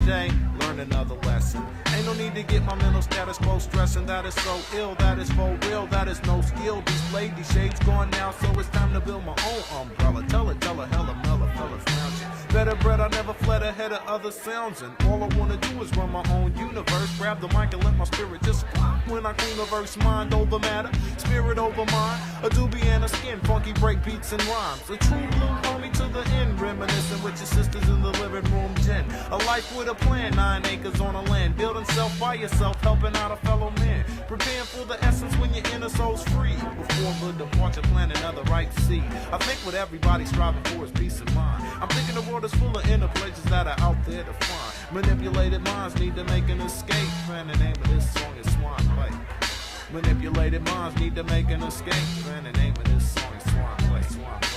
day, learn another lesson. Ain't no need to get my mental status quo stressing. That is so ill, that is for real, that is no skill. These lady shades gone now, so it's time to build my own umbrella. Tell her hella mellow fellas lounging. Better bread, I never fled ahead of other sounds. And all I wanna do is run my own universe. Grab the mic and let my spirit just fly. When I clean the verse, mind over matter, spirit over mind. A doobie and a skin, funky break beats and rhymes. A true blue homie to the end, reminiscing with your sisters in the living room gin. A life with a plan, 9 acres on a land. Building self by yourself, helping out a fellow man. Preparing for the essence when your inner soul's free. Before the departure, plan another right seed. I think what everybody's striving for is peace of mind. I'm thinking the world is full of inner places that are out there to find. Manipulated minds need to make an escape. And the name of this song is Swan Play. Manipulated minds need to make an escape. And the name of this song is Swan Play. Swan Play.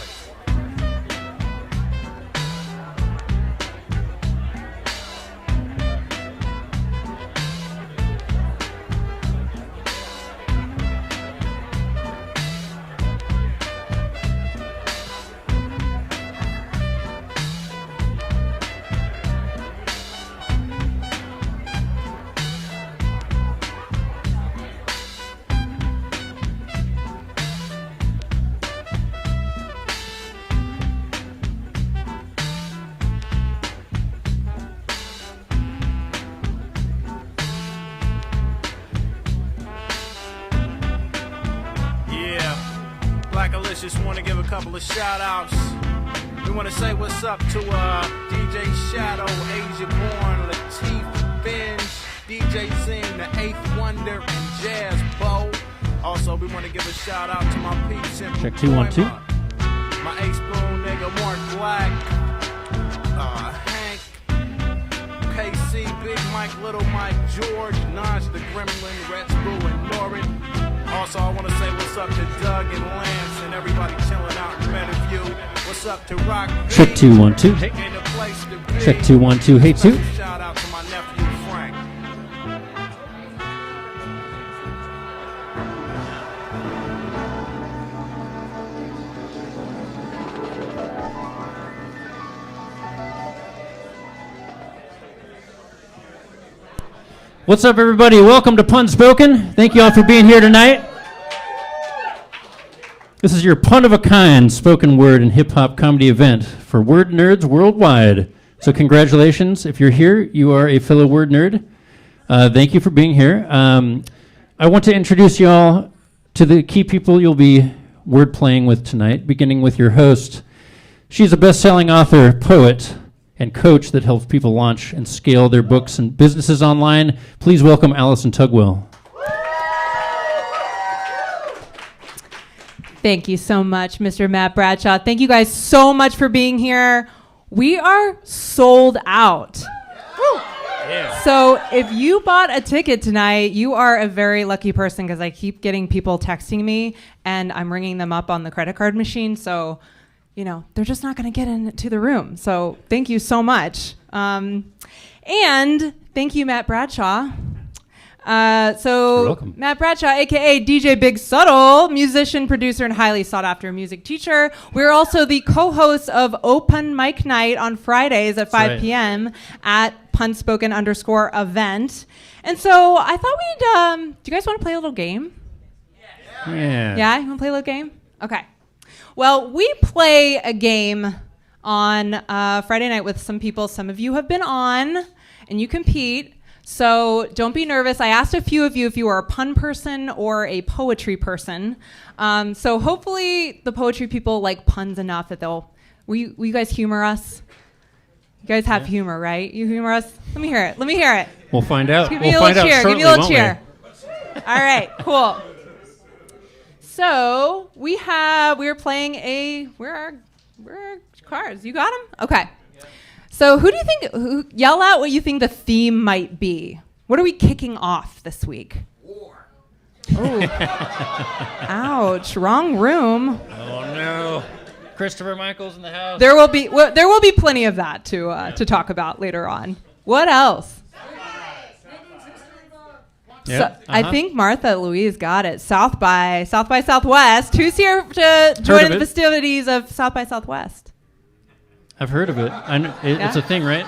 Just want to give a couple of shout outs. We want to say what's up to DJ Shadow, Asia Born, Latif, Binge, DJ Zing, the Eighth Wonder, and Jazz Bo. Also, we want to give a shout out to my peeps in Check 212. My Ace Spoon nigga Mark Black, Hank, KC, Big Mike, Little Mike, George, Naj the Gremlin, Rats, Boo, and Norrin. Also, I want to say what's up to Doug and Lance and everybody chilling out in Meadowview. What's up to Rock B? Check 212. Check 212. Hey, 2. Shout out to my nephew, Frank. What's up, everybody? Welcome to Punspoken. Thank you all for being here tonight. This is your pun of a kind spoken word and hip-hop comedy event for word nerds worldwide. So congratulations. If you're here, you are a fellow word nerd. Thank you for being here. I want to introduce you all to the key people you'll be word playing with tonight, beginning with your host. She's a best-selling author, poet, and coach that helps people launch and scale their books and businesses online. Please welcome Allison Tugwell. Thank you so much, Mr. Matt Bradshaw. Thank you guys so much for being here. We are sold out. Yeah. So if you bought a ticket tonight, you are a very lucky person because I keep getting people texting me and I'm ringing them up on the credit card machine. So, you know, they're just not going to get into the room. So thank you so much. And thank you, Matt Bradshaw. You're welcome. Matt Bradshaw, a.k.a. DJ Big Subtle, musician, producer, and highly sought-after music teacher. We're also the co-hosts of Open Mic Night on Fridays at 5 p.m. at Punspoken_event. And so I thought we'd, do you guys want to play a little game? Yeah. Yeah, you want to play a little game? Okay. Well, we play a game on Friday night with some people some of you have been on, and you compete. So don't be nervous. I asked a few of you if you are a pun person or a poetry person. So hopefully the poetry people like puns enough that will you guys humor us? You guys have humor, right? You humor us? Let me hear it. We'll find out. Give me a little cheer. Give me a little cheer. All right, cool. So we're playing where are cards? You got them? Okay. So who yell out what you think the theme might be. What are we kicking off this week? War. Oh. Ouch, wrong room. Oh no. Christopher Michael's in the house. There will be plenty of that to talk about later on. What else? Yeah. I think Martha Louise got it. South by Southwest. Who's here to join in the festivities of South by Southwest? I've heard of it. It's a thing, right?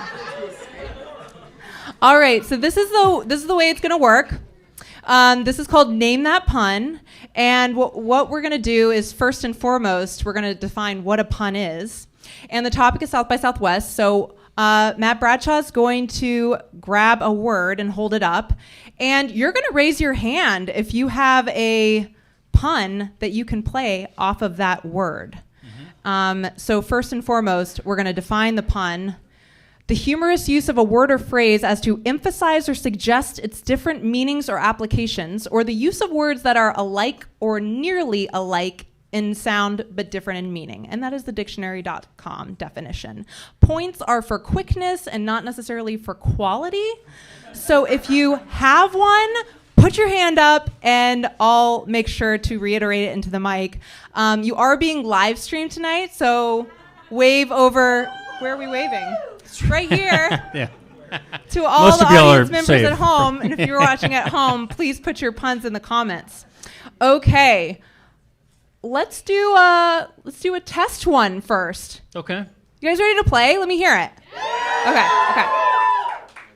All right, so this is the way it's going to work. This is called Name That Pun. And what we're going to do is, first and foremost, we're going to define what a pun is. And the topic is South by Southwest. So Matt Bradshaw is going to grab a word and hold it up. And you're going to raise your hand if you have a pun that you can play off of that word. So first and foremost, we're going to define the pun. The humorous use of a word or phrase as to emphasize or suggest its different meanings or applications, or the use of words that are alike or nearly alike in sound but different in meaning. And that is the dictionary.com definition. Points are for quickness and not necessarily for quality. So if you have one, put your hand up and I'll make sure to reiterate it into the mic. You are being live streamed tonight, so wave over. Where are we waving? Right here. Yeah. To all Most the of y'all audience are members safe. at home, and if you're watching at home, please put your puns in the comments. Okay. Let's do a test one first. Okay. You guys ready to play? Let me hear it. Okay.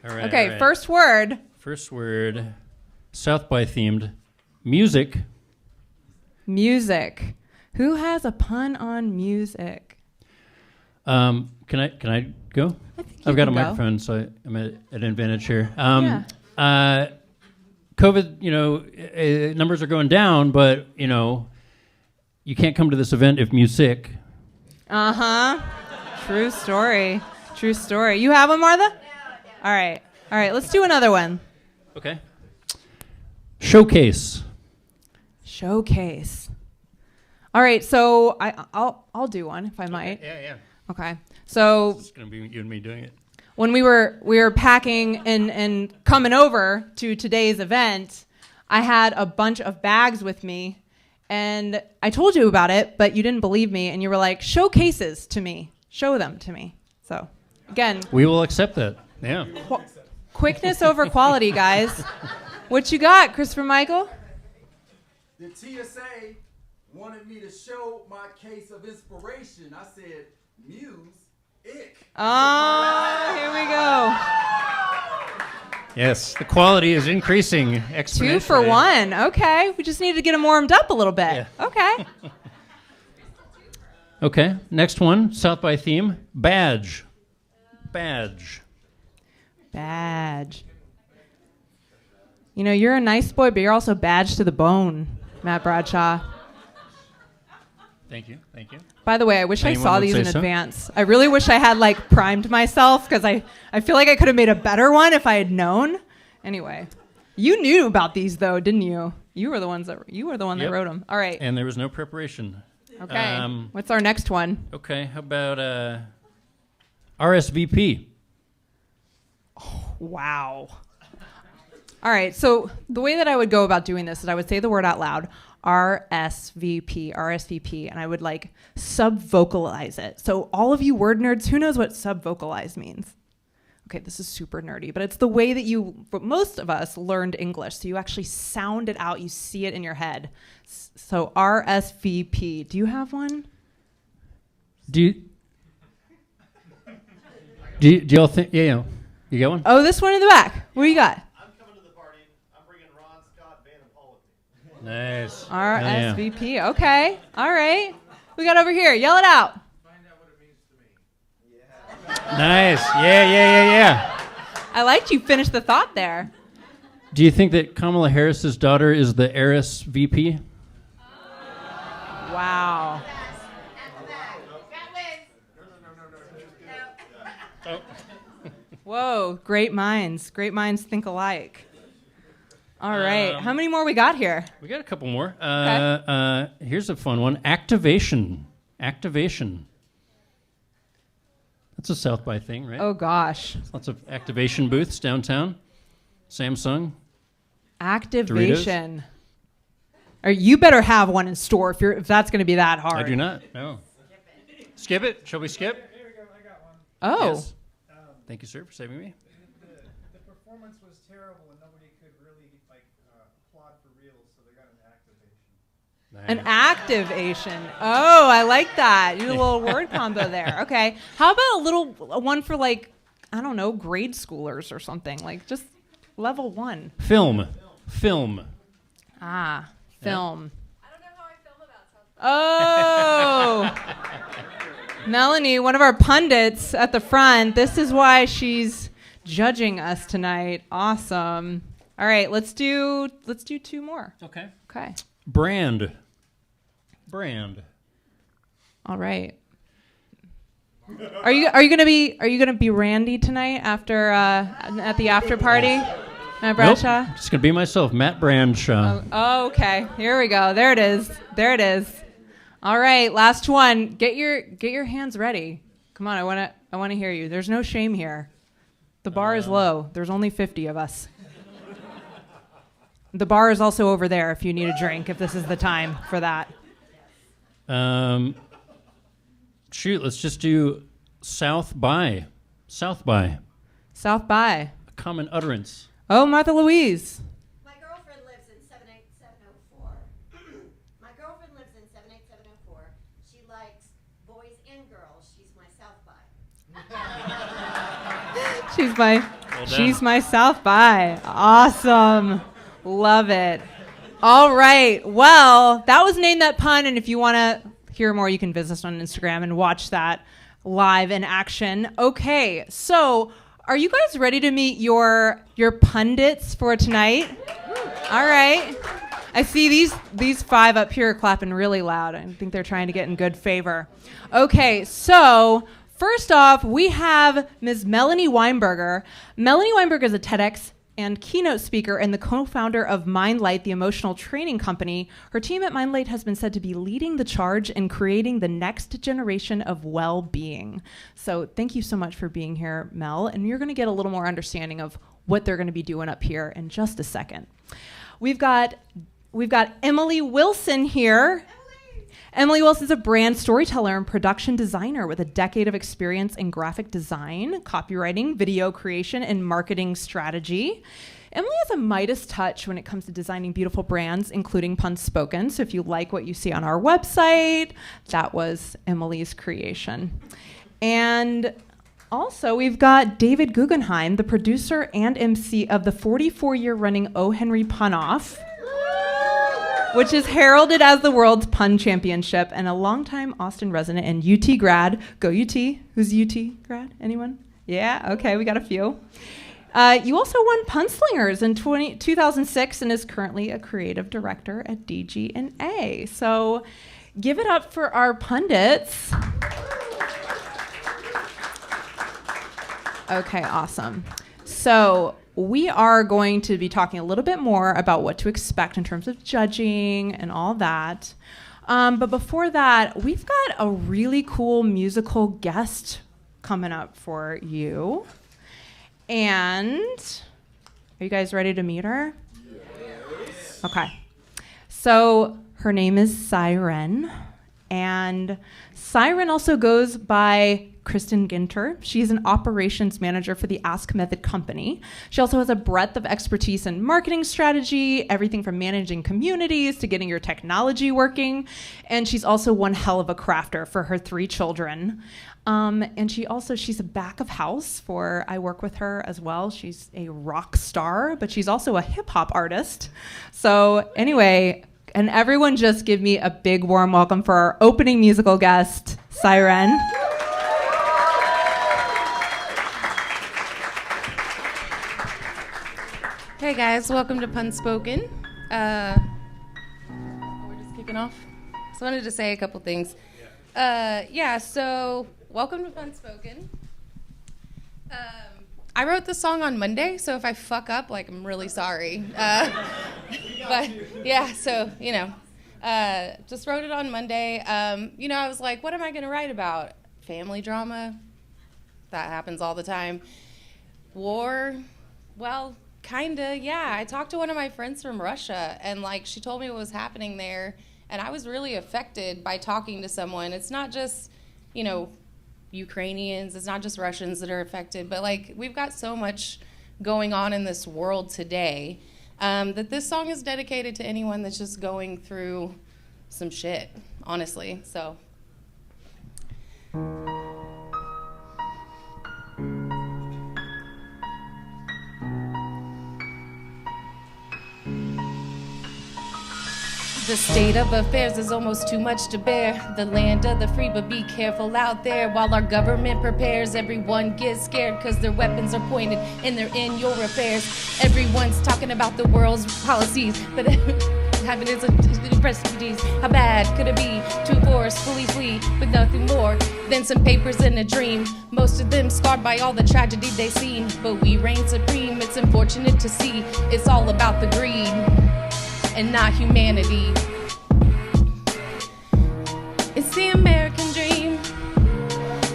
All right. Okay, all right. first word. First word, South by themed, music. Music. Who has a pun on music? Can I go? I think I've got a can go. microphone, so I'm at an advantage here. Yeah. COVID, numbers are going down, but you can't come to this event if music. Uh-huh. True story. True story. You have one, Martha? All right. Let's do another one. Okay. Showcase. Showcase. All right. So I'll do one if I might. Yeah. Okay. So It's gonna be you and me doing it. when we were packing and coming over to today's event, I had a bunch of bags with me, and I told you about it, but you didn't believe me, and you were like, showcases to me. Show them to me. So, again, We will accept that. Yeah. quickness over quality, guys. What you got, Christopher Michael? The TSA wanted me to show my case of inspiration. I said, music. Oh, here we go. Yes, the quality is increasing exponentially. 2 for 1. Okay. We just need to get them warmed up a little bit. Yeah. Okay. Okay, next one, South by theme, badge. Badge. Badge. You're a nice boy, but you're also badged to the bone, Matt Bradshaw. Thank you. By the way, I wish I Anyone saw would these say in so? advance. I really wish I had primed myself, because I feel like I could have made a better one if I had known. Anyway, you knew about these though, didn't you? You were the one that Yep. wrote them. All right. And there was no preparation. Okay. What's our next one? Okay, how about RSVP? Wow. All right. So the way that I would go about doing this is I would say the word out loud, RSVP, and I would sub-vocalize it. So all of you word nerds, who knows what sub-vocalize means? Okay, this is super nerdy, but it's the way that most of us learned English. So you actually sound it out, you see it in your head. So RSVP. Do you have one? Do y'all think? Yeah, you got one? Oh, this one in the back. What do you got? I'm coming to the party. I'm bringing Ron, Scott, Van, and Paul with me. Nice. RSVP. Okay. All right. We got over here. Yell it out. Find out what it means to me. Nice. Yeah. I liked you finish the thought there. Do you think that Kamala Harris's daughter is the heiress VP? Wow. Whoa, great minds think alike. All right, how many more we got here? We got a couple more. Okay. Here's a fun one. Activation. That's a South by thing, right? Oh gosh, Lots of activation booths downtown. Samsung. activation. Or you better have one in store if that's going to be that hard. I do not. No. Skip it. Shall we skip? Here we go. I got one. Oh, Yes. Thank you, sir, for saving me. The performance was terrible and nobody could really applaud for real, so they got an activation. an activation. Oh, I like that. You did a little word combo there. Okay. How about a little one for I don't know, grade schoolers or something, like just level 1. Film. Ah, film. I don't know how I feel about something. Oh, Melanie, one of our pundits at the front. This is why she's judging us tonight. Awesome. All right, let's do 2 more. Okay. Okay. Brand. All right. Are you gonna be Randy tonight after at the after party? Matt Bradshaw? Nope. Just gonna be myself, Matt Bradshaw. Oh, okay. Here we go. There it is. All right, last one. Get your hands ready. Come on, I wanna hear you. There's no shame here. The bar is low. There's only 50 of us. The bar is also over there if you need a drink, if this is the time for that. Shoot, let's just do South by. South by. A common utterance. Oh, Martha Louise. My girlfriend lives in 78704. My girlfriend lives in 78704. She likes boys and girls. She's my South by. She's my South by. Awesome. Love it. All right. Well, that was Name That Pun, and if you want to hear more, you can visit us on Instagram and watch that live in action. Okay, so are you guys ready to meet your pundits for tonight? All right. I see these 5 up here clapping really loud. I think they're trying to get in good favor. Okay, so first off, we have Ms. Melanie Weinberger. Melanie Weinberger is a TEDx and keynote speaker and the co-founder of MindLight, the emotional training company. Her team at MindLight has been said to be leading the charge in creating the next generation of well-being. So thank you so much for being here, Mel. And you're going to get a little more understanding of what they're going to be doing up here in just a second. We've got Emily Wilson here. Emily Wilson's a brand storyteller and production designer with a decade of experience in graphic design, copywriting, video creation, and marketing strategy. Emily has a Midas touch when it comes to designing beautiful brands, including Punspoken. So if you like what you see on our website, that was Emily's creation. And also, we've got David Guggenheim, the producer and MC of the 44-year running O. Henry Pun-Off, which is heralded as the world's pun championship, and a longtime Austin resident and UT grad. Go UT. Who's UT grad? Anyone? Yeah? Okay, we got a few. You also won Punslingers in 2006 and is currently a creative director at DG&A. So give it up for our pundits. Okay, awesome. So we are going to be talking a little bit more about what to expect in terms of judging and all that. But before that, we've got a really cool musical guest coming up for you. And are you guys ready to meet her? Yes. Okay. So her name is Syren. And Syren also goes by Kristen Ginter. She's an operations manager for the Ask Method company. She also has a breadth of expertise in marketing strategy, everything from managing communities to getting your technology working. And she's also one hell of a crafter for her 3 children. And she's a back of house for, I work with her as well. She's a rock star, but she's also a hip hop artist. So anyway, and everyone just give me a big warm welcome for our opening musical guest, Syren. Hey guys, welcome to Punspoken. We're just kicking off. So I wanted to say a couple things. So welcome to Punspoken. I wrote the song on Monday, so if I fuck up, I'm really sorry. But yeah, so, just wrote it on Monday. I was like, what am I going to write about? Family drama? That happens all the time. War? Well, kinda, yeah. I talked to one of my friends from Russia, and she told me what was happening there, and I was really affected by talking to someone. It's not just, Ukrainians, it's not just Russians that are affected, but we've got so much going on in this world today that this song is dedicated to anyone that's just going through some shit, honestly. So The state of affairs is almost too much to bear. The land of the free, but be careful out there. While our government prepares, everyone gets scared because their weapons are pointed and they're in your affairs. Everyone's talking about the world's policies, but having is a prestige. How bad could it be to forcefully flee with nothing more than some papers and a dream? Most of them scarred by all the tragedy they've seen, but we reign supreme. It's unfortunate to see it's all about the greed and not humanity. It's the American dream.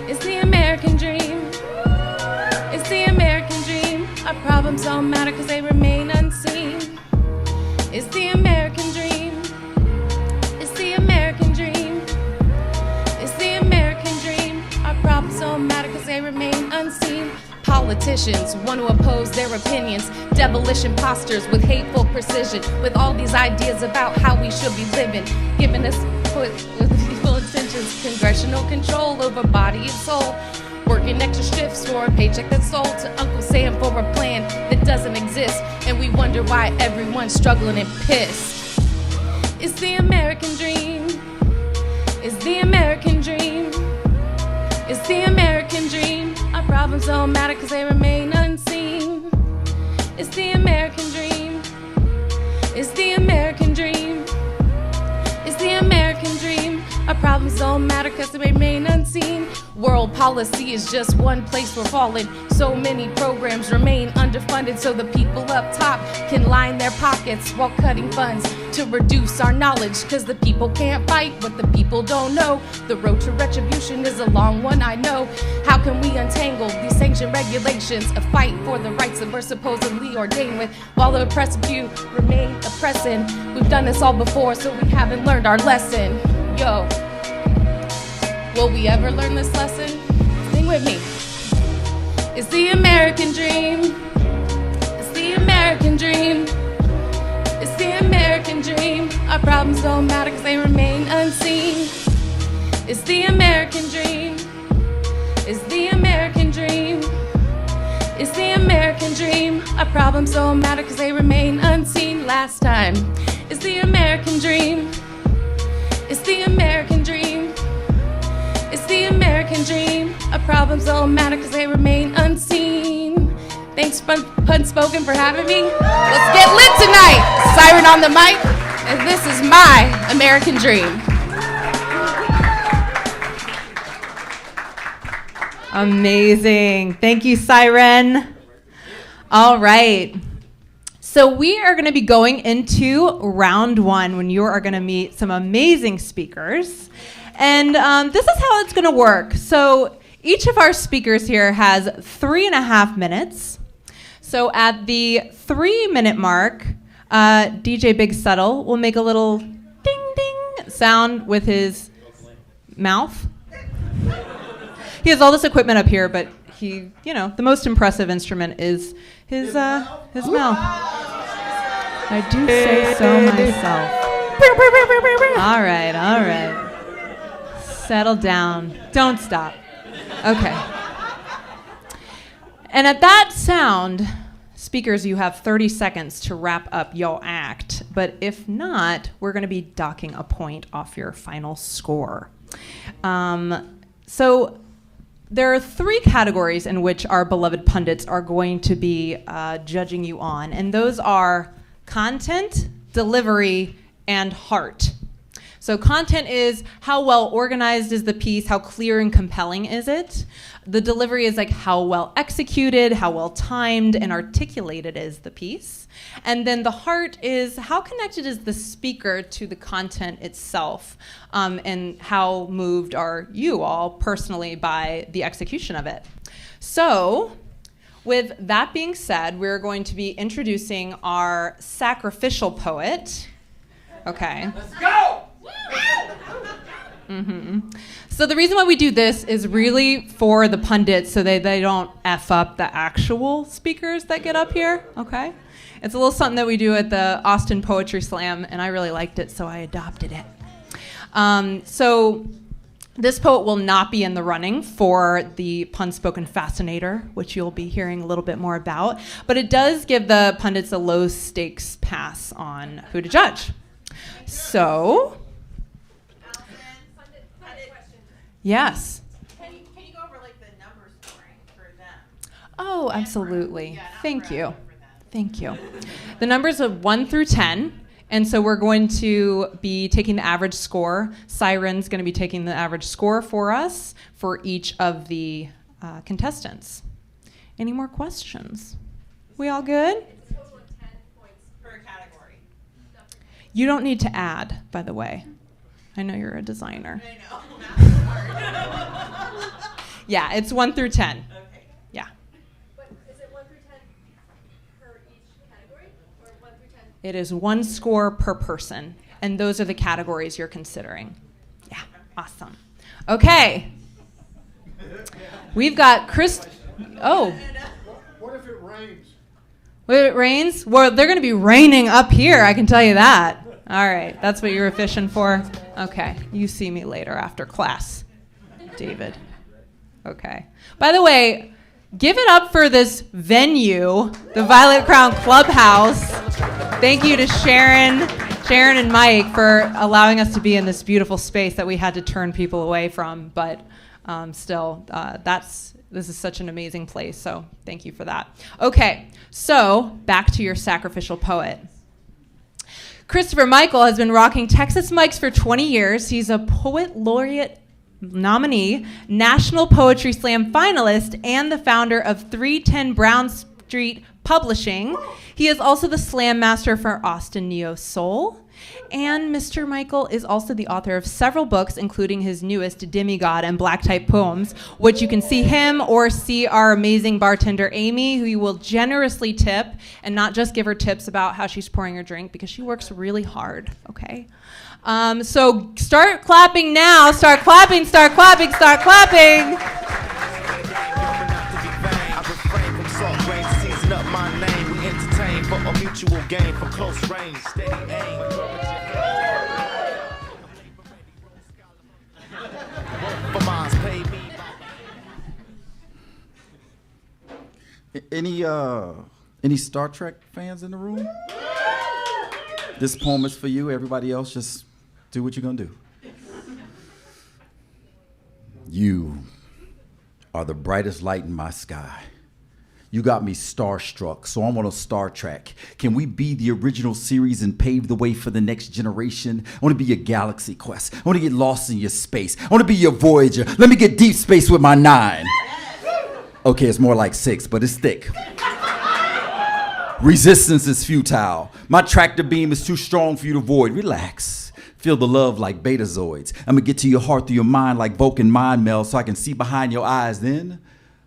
It's the American dream. It's the American dream. Our problems don't matter because they remain unseen. It's the American dream. It's the American dream. It's the American dream. Our problems don't matter because they remain unseen. Politicians want to oppose their opinions, devilish imposters with hateful precision, with all these ideas about how we should be living, giving us with evil intentions, congressional control over body and soul, working extra shifts for a paycheck that's sold to Uncle Sam for a plan that doesn't exist, and we wonder why everyone's struggling and pissed. It's the American dream. It's the American dream. It's the American dream. Our problems don't matter because they remain unseen. It's the American dream. It's the American dream. It's the American dream. Our problems don't matter because they remain unseen. World policy is just one place we're falling. So many programs remain underfunded so the people up top can line their pockets while cutting funds to reduce our knowledge, because the people can't fight what the people don't know. The road to retribution is a long one, I know. How can we untangle these sanctioned regulations, a fight for the rights that we're supposedly ordained with, while the oppressed few remain oppressing? We've done this all before, so we haven't learned our lesson. Yo, will we ever learn this lesson? Sing with me. It's the American dream. It's the American dream. It's the American dream. Our problems don't matter because they remain unseen. It's the American dream. It's the American dream. It's the American dream. Our problems don't matter because they remain unseen. Last time. It's the American dream. It's the American dream. It's the American dream. Our problems don't matter because they remain unseen. Thanks, Punspoken, for having me. Let's get lit tonight. Syren on the mic, and this is my American dream. Amazing. Thank you, Syren. All right. So we are going to be going into round one when you are going to meet some amazing speakers. And this is how it's going to work. So each of our speakers here has 3.5 minutes. So at the 3-minute mark, DJ Big Subtle will make a little ding ding sound with his mouth. He has all this equipment up here, but he, the most impressive instrument is his mouth. I do say so myself. All right. Settle down. Don't stop. Okay. And at that sound, speakers, you have 30 seconds to wrap up your act. But if not, we're going to be docking a point off your final score. So there are 3 categories in which our beloved pundits are going to be judging you on. And those are content, delivery, and heart. So content is how well organized is the piece, how clear and compelling is it. The delivery is like how well executed, how well timed and articulated is the piece. And then the heart is how connected is the speaker to the content itself, and how moved are you all personally by the execution of it. So with that being said, we're going to be introducing our sacrificial poet. Okay. Let's go! Mm-hmm. So the reason why we do this is really for the pundits so they don't F up the actual speakers that get up here, okay? It's a little something that we do at the Austin Poetry Slam, and I really liked it, so I adopted it. So this poet will not be in the running for the Punspoken Fascinator, which you'll be hearing a little bit more about, but it does give the pundits a low-stakes pass on who to judge. So, yes. Can you go over like the number scoring for them? Oh, absolutely. Yeah, not Thank for you. us, but for them. Thank you. The numbers of 1 through 10. And so we're going to be taking the average score. Syren's going to be taking the average score for us for each of the contestants. Any more questions? We all good? It's a total of 10 points per category. You don't need to add, by the way. I know you're a designer. I know. Math is hard. Yeah, it's 1 through 10. Okay. Yeah. But is it 1 through 10 per each category, or 1 through 10? It is 1 score per person, and those are the categories you're considering. Yeah, awesome. Okay. We've got Chris. Oh. What if it rains? When it rains? Well, they're going to be raining up here, I can tell you that. All right, that's what you were fishing for? Okay, you see me later after class, David. Okay. By the way, give it up for this venue, the Violet Crown Clubhouse. Thank you to Sharon and Mike for allowing us to be in this beautiful space that we had to turn people away from, but still, this is such an amazing place, so thank you for that. Okay, so back to your sacrificial poet. Christopher Michael has been rocking Texas mics for 20 years. He's a poet laureate nominee, National Poetry Slam finalist, and the founder of 310 Brown Street Publishing. He is also the slam master for Austin Neo Soul. And Mr. Michael is also the author of several books, including his newest, Demigod and Black Type Poems, which you can see him or see our amazing bartender, Amy, who you will generously tip, and not just give her tips about how she's pouring her drink, because she works really hard, okay? So start clapping now. Start clapping, start clapping, start clapping. A mutual game for close range, steady aim. Any Star Trek fans in the room? This poem is for you. Everybody else, just do what you're gonna do. You are the brightest light in my sky. You got me starstruck, so I'm on a Star Trek. Can we be the original series and pave the way for the next generation? I want to be your Galaxy Quest. I want to get lost in your space. I want to be your Voyager. Let me get deep space with my 9. Okay, it's more like 6, but it's thick. Resistance is futile. My tractor beam is too strong for you to avoid. Relax. Feel the love like betazoids. I'm going to get to your heart through your mind like Vulcan mind meld so I can see behind your eyes. Then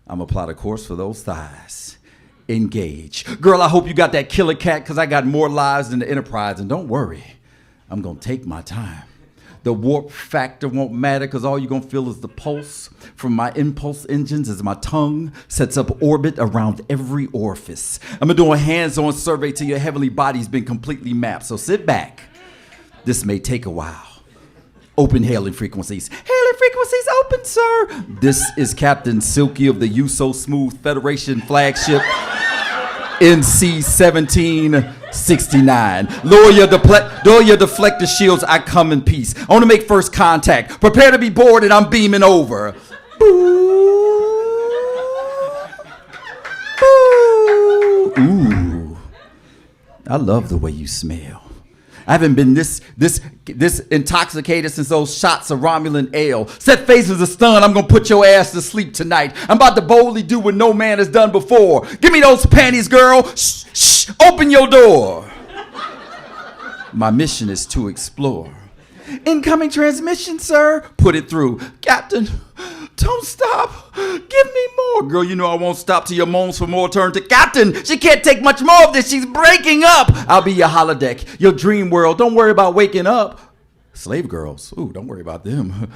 I'm gonna plot a course for those thighs. Engage. Girl, I hope you got that killer cat, because I got more lives than the Enterprise. And don't worry, I'm gonna take my time. The warp factor won't matter, because all you're gonna feel is the pulse from my impulse engines as my tongue sets up orbit around every orifice. I'm gonna do a hands-on survey till your heavenly body's been completely mapped. So sit back. This may take a while. Open hailing frequencies. Hailing frequencies open, sir. This is Captain Silky of the You So Smooth Federation flagship NC 1769. Lower your deflector shields, I come in peace. I want to make first contact. Prepare to be boarded, I'm beaming over. Ooh. I love the way you smell. I haven't been this intoxicated since those shots of Romulan ale. Set faces of stun, I'm gonna put your ass to sleep tonight. I'm about to boldly do what no man has done before. Give me those panties, girl. Shh, shh, open your door. My mission is to explore. Incoming transmission, sir. Put it through. Captain, don't stop. Give me more. Girl, you know I won't stop till your moans for more turn to Captain. She can't take much more of this. She's breaking up. I'll be your holodeck, your dream world. Don't worry about waking up. Slave girls. Ooh, don't worry about them.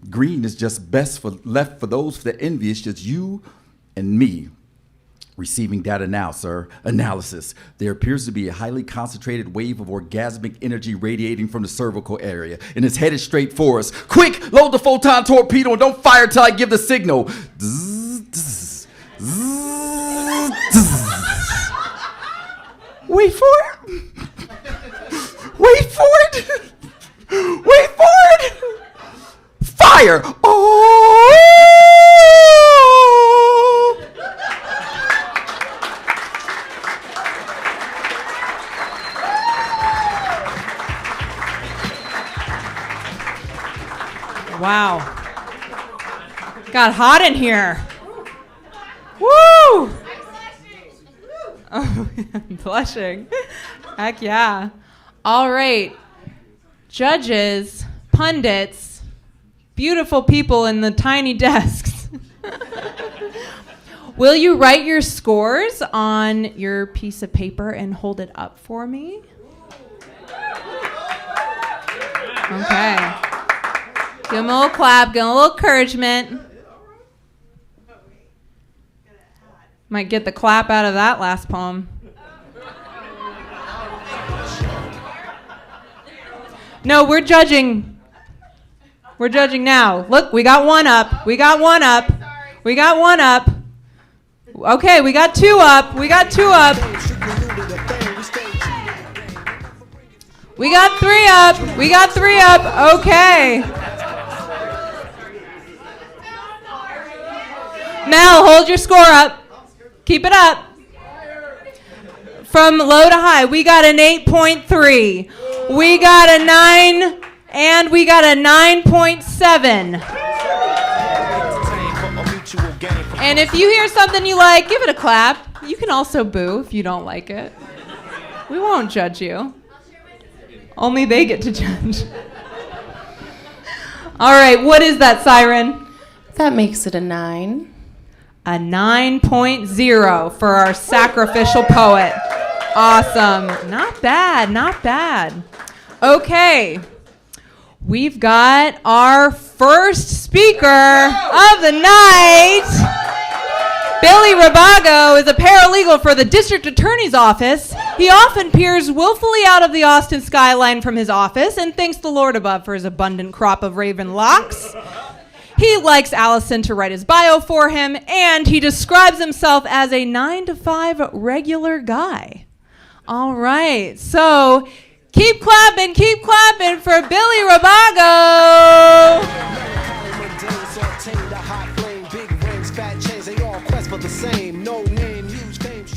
Green is just best left for those that envy. It's just you and me. Receiving data now, sir. Analysis. There appears to be a highly concentrated wave of orgasmic energy radiating from the cervical area, and it's headed straight for us. Quick, load the photon torpedo and don't fire till I give the signal. Zzz, zzz, zzz, zzz. Wait for it. Wait for it. it! Wait for it! Fire! Oh! Wow. Got hot in here. Woo! Oh, I'm blushing. Heck yeah. All right. Judges, pundits, beautiful people in the tiny desks. Will you write your scores on your piece of paper and hold it up for me? Okay. Give them a little clap, give them a little encouragement. Might get the clap out of that last poem. No, we're judging. We're judging now. Look, we got one up. We got one up. We got one up. Okay, we got two up. We got two up. We got three up. We got three up. Okay. Mel, hold your score up. Keep it up. From low to high, we got an 8.3. We got a 9, and we got a 9.7. And if you hear something you like, give it a clap. You can also boo if you don't like it. We won't judge you. Only they get to judge. All right, what is that, Syren? That makes it a 9. A 9.0 for our sacrificial poet. Awesome. Not bad, not bad. Okay. We've got our first speaker of the night. Billy Rábago is a paralegal for the district attorney's office. He often peers willfully out of the Austin skyline from his office and thanks the Lord above for his abundant crop of raven locks. He likes Allison to write his bio for him, and he describes himself as a 9-to-5 regular guy. All right, so keep clapping for Billy Rábago.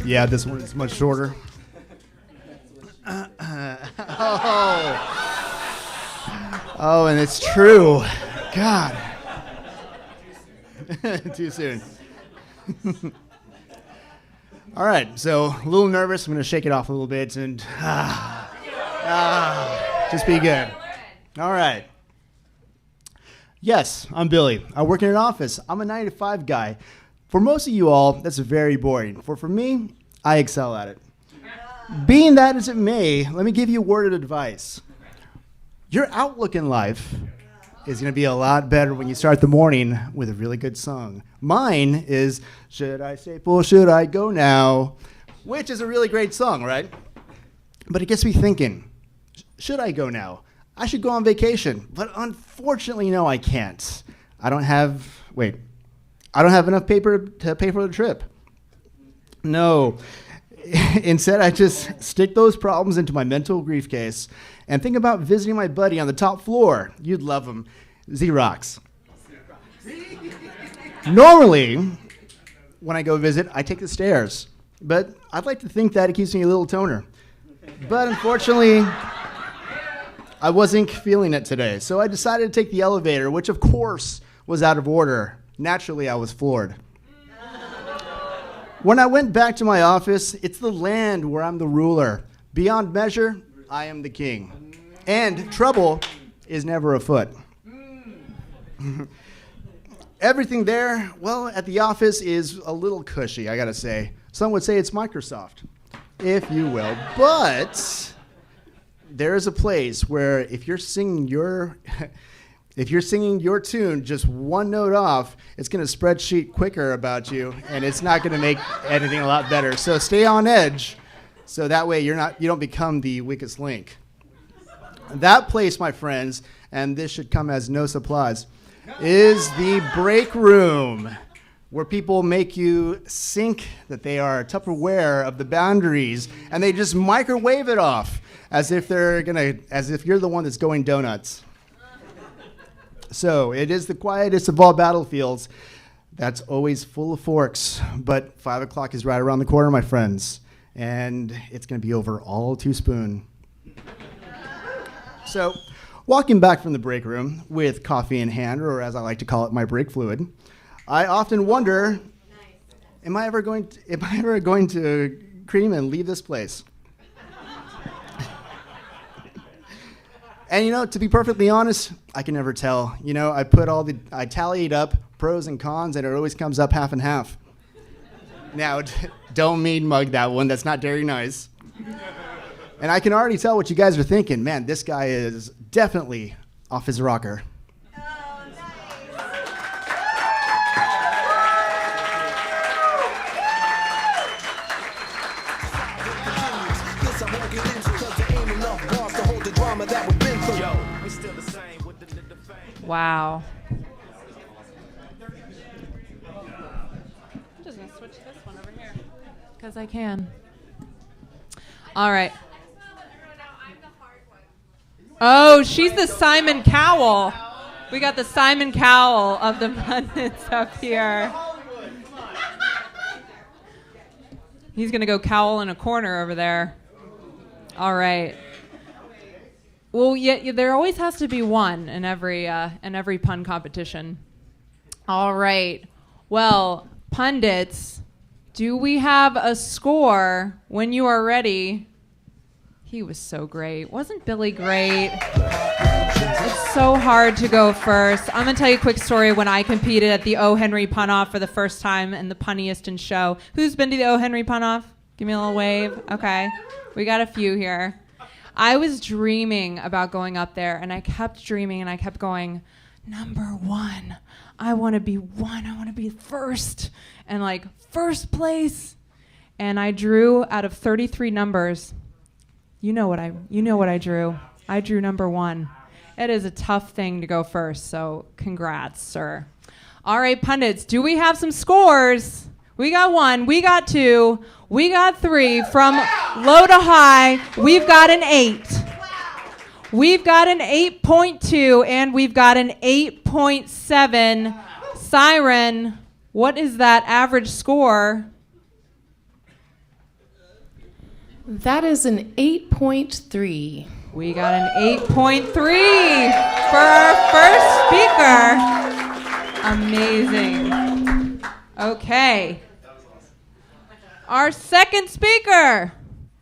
Yeah, this one is much shorter. Oh, and it's true. God. Too soon. All right, so a little nervous. I'm going to shake it off a little bit and just be good. All right. Yes, I'm Billy. I work in an office. I'm a 9-to-5 guy. For most of you all, that's very boring. For me, I excel at it. Being that as it may, let me give you a word of advice. Your outlook in life is going to be a lot better when you start the morning with a really good song. Mine is Should I Stay Full, Should I Go Now? Which is a really great song, right? But it gets me thinking, should I go now? I should go on vacation. But unfortunately, no, I can't. I don't have enough paper to pay for the trip. No. Instead, I just stick those problems into my mental briefcase and think about visiting my buddy on the top floor. You'd love him. Xerox. Normally, when I go visit, I take the stairs. But I'd like to think that it keeps me a little toner. But unfortunately, I wasn't feeling it today. So I decided to take the elevator, which of course was out of order. Naturally, I was floored. When I went back to my office, it's the land where I'm the ruler. Beyond measure, I am the king. And trouble is never afoot. Everything there, well, at the office is a little cushy, I gotta say. Some would say it's Microsoft, if you will. But there is a place where if you're singing your tune just one note off, it's going to spreadsheet quicker about you, and it's not going to make anything a lot better. So stay on edge, so that way you don't become the weakest link. That place, my friends, and this should come as no surprise, is the break room, where people make you think that they are Tupperware of the boundaries, and they just microwave it off. as if you're the one that's going donuts. So it is the quietest of all battlefields. That's always full of forks. But 5 o'clock is right around the corner, my friends. And it's going to be over all too spoon. So, walking back from the break room with coffee in hand, or as I like to call it, my break fluid, I often wonder, am I ever going to cream and leave this place? And to be perfectly honest, I can never tell. I tallied up pros and cons, and it always comes up half and half. Now, don't mean mug that one. That's not very nice. And I can already tell what you guys are thinking. Man, this guy is definitely off his rocker. Wow. I'm just going to switch this one over here because I can. All right. Oh, she's the Simon Cowell. We got the Simon Cowell of the pundits up here. He's going to go cowl in a corner over there. All right. Well, yeah, there always has to be one in every pun competition. All right. Well, pundits, do we have a score when you are ready? He was so great. Wasn't Billy great? It's so hard to go first. I'm going to tell you a quick story when I competed at the O. Henry Pun-Off for the first time in the Punniest Show. Who's been to the O. Henry Pun-Off? Give me a little wave. Okay. We got a few here. I was dreaming about going up there, and I kept dreaming, and I kept going, number one. I want to be one. I want to be first. And first place. And I drew out of 33 numbers. You know what I drew. I drew number one. It is a tough thing to go first, so congrats, sir. All right, pundits, do we have some scores? We got 1, we got 2, we got 3. From low to high, we've got an 8. We've got an 8.2, and we've got an 8.7. Syren, what is that average score? That is an 8.3. We got an 8.3 for our first speaker. Amazing. Okay. Our second speaker,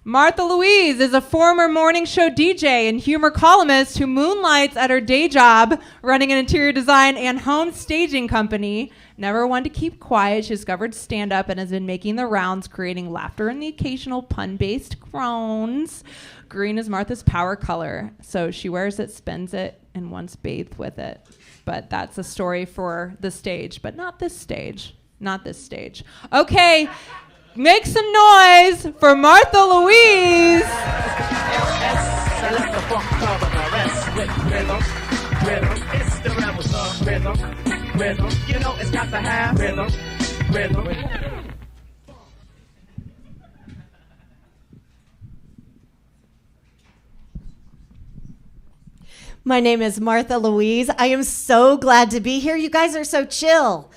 Martha Louise, is a former morning show DJ and humor columnist who moonlights at her day job running an interior design and home staging company. Never one to keep quiet, she discovered stand-up and has been making the rounds, creating laughter and the occasional pun-based groans. Green is Martha's power color, so she wears it, spends it, and once bathed with it. But that's a story for the stage, but not this stage. Not this stage. Okay, make some noise for Martha Louise. You know it's got to have rhythm. My name is Martha Louise. I am so glad to be here. You guys are so chill.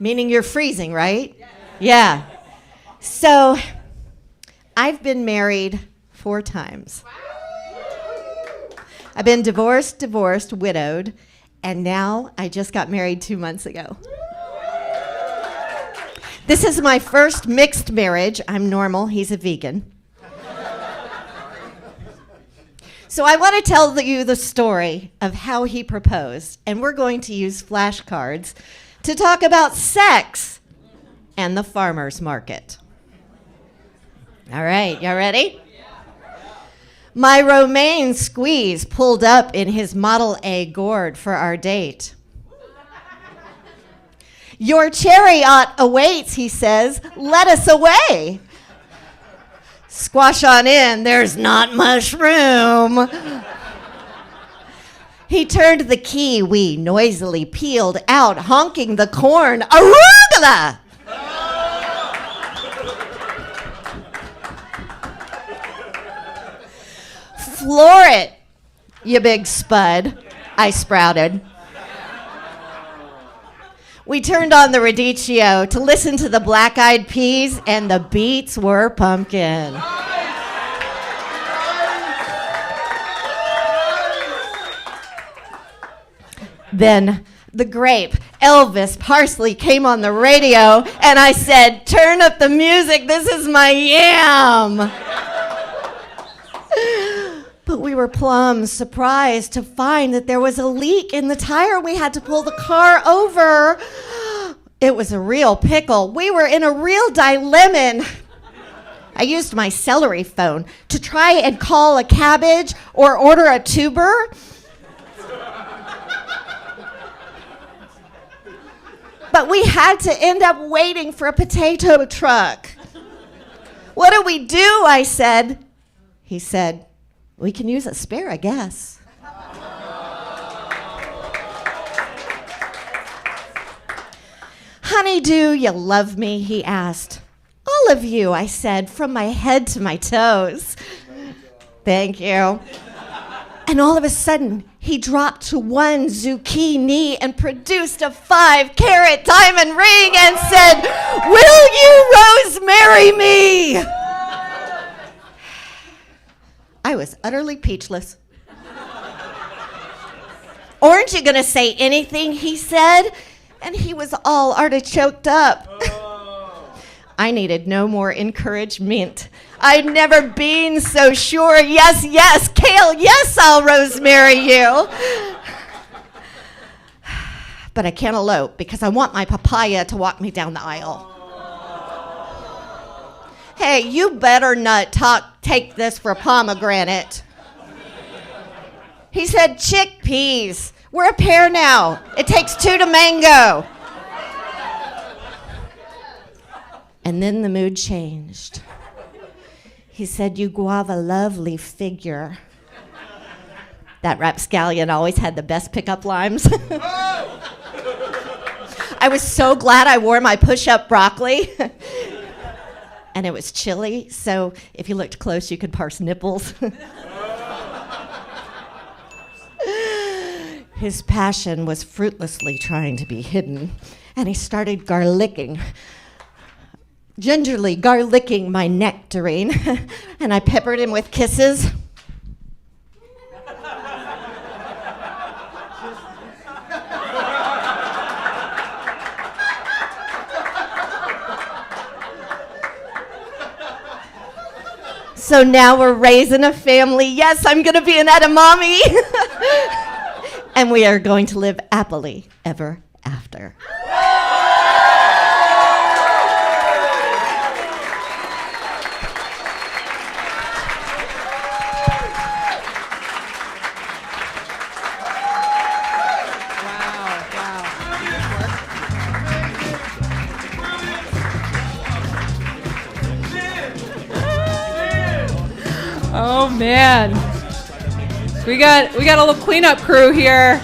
Meaning you're freezing, right? Yeah. So, I've been married 4 times. I've been divorced, widowed, and now I just got married 2 months ago. This is my first mixed marriage. I'm normal, he's a vegan. So I want to tell you the story of how he proposed, and we're going to use flashcards to talk about sex and the farmer's market. All right, y'all ready? My romaine squeeze pulled up in his Model A gourd for our date. Your chariot awaits, he says. Let us away. Squash on in, there's not much room. He turned the key, we noisily peeled out, honking the corn. Arugula! Floor it, you big spud, I sprouted. We turned on the radicchio to listen to the Black Eyed Peas, and the beats were pumpkin. Then the grape, Elvis Parsley, came on the radio, and I said, turn up the music, this is my yam. But we were plumb surprised to find that there was a leak in the tire. We had to pull the car over. It was a real pickle. We were in a real dilemma. I used my celery phone to try and call a cabbage or order a tuber. But we had to end up waiting for a potato truck. What do we do? I said. He said, we can use a spare, I guess. Honey, do you love me? He asked. All of you, I said, from my head to my toes. Thank you. And all of a sudden, he dropped to one zucchini and produced a 5-carat diamond ring and said, will you rose marry me? I was utterly peachless. Aren't you gonna say anything, he said? And he was all artichoked up. I needed no more encouragement. I'd never been so sure. Yes, yes, Kale, yes, I'll rosemary you. But I can't elope because I want my papaya to walk me down the aisle. Hey, you better not take this for pomegranate. He said, chickpeas. We're a pair now. It takes 2 to mango. And then the mood changed. He said, you guava lovely figure. That rapscallion always had the best pickup lines. I was so glad I wore my push-up broccoli. And it was chilly, so if you looked close, you could parse nipples. His passion was fruitlessly trying to be hidden, and he started garlicking. Gingerly garlicking my nectarine, and I peppered him with kisses. So now we're raising a family. Yes, I'm gonna be an edamame. And we are going to live happily ever after. Oh man, we got a little cleanup crew here.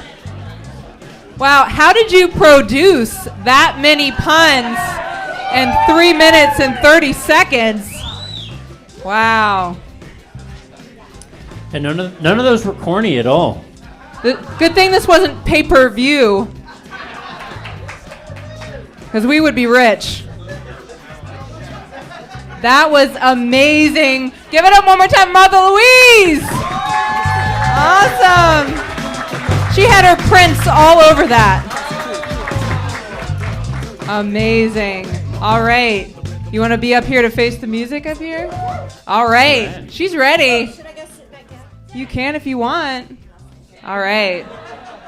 Wow, how did you produce that many puns in 3 minutes and 30 seconds? Wow. And none of those were corny at all. Good thing this wasn't pay-per-view, because we would be rich. That was amazing. Give it up one more time, Mother Louise. Awesome. She had her prints all over that. Amazing. All right. You want to be up here to face the music up here? All right. She's ready. Should I go sit back down? You can if you want. All right.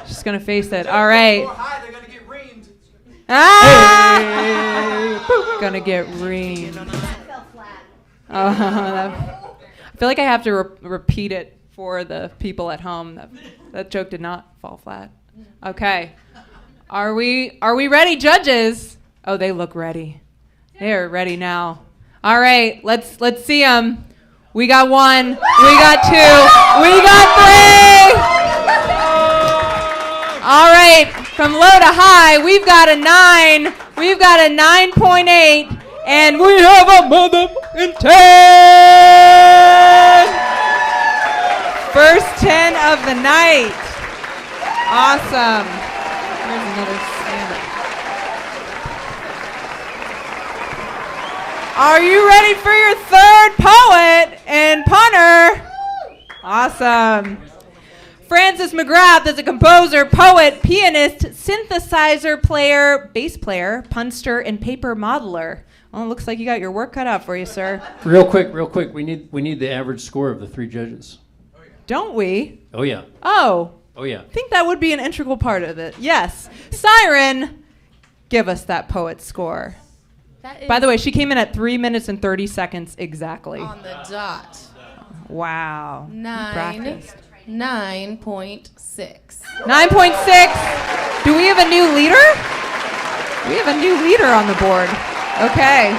She's going to face it. All right. They're gonna get reamed. Ah! Gonna get reamed. I feel like I have to repeat it for the people at home. That joke did not fall flat. Okay. Are we ready, judges? Oh, they look ready. They are ready now. All right, let's see them. We got 1, we got 2, we got 3. All right, from low to high, we've got a 9. We've got a 9.8. And we have a motherfucking 10! of the night. Awesome. Here's another stand-up. Are you ready for your third poet and punter? Awesome. Francis McGrath is a composer, poet, pianist, synthesizer player, bass player, punster, and paper modeler. Well, it looks like you got your work cut out for you, sir. Real quick. We need the average score of the three judges. Don't we? Oh yeah. Oh. Oh yeah. I think that would be an integral part of it. Yes. Syren, give us that poet score. By the way, she came in at 3 minutes and 30 seconds exactly. On the dot. Wow. 9.6. 9.6. Do we have a new leader? We have a new leader on the board. Okay.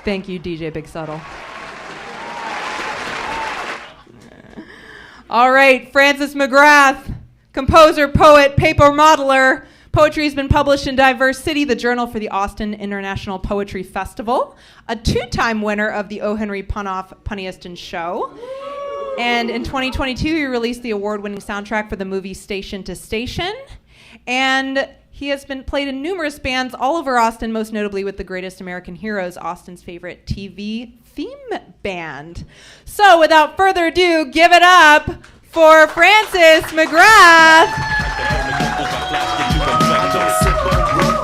Thank you, DJ Big Subtle. All right, Francis McGrath, composer, poet, paper modeler. Poetry has been published in Diverse City, the journal for the Austin International Poetry Festival, a 2-time winner of the O. Henry Punoff Punnieston Show. And in 2022, he released the award-winning soundtrack for the movie Station to Station. And he has been played in numerous bands all over Austin, most notably with the Greatest American Heroes, Austin's favorite TV theme band. So without further ado, give it up for Francis McGrath.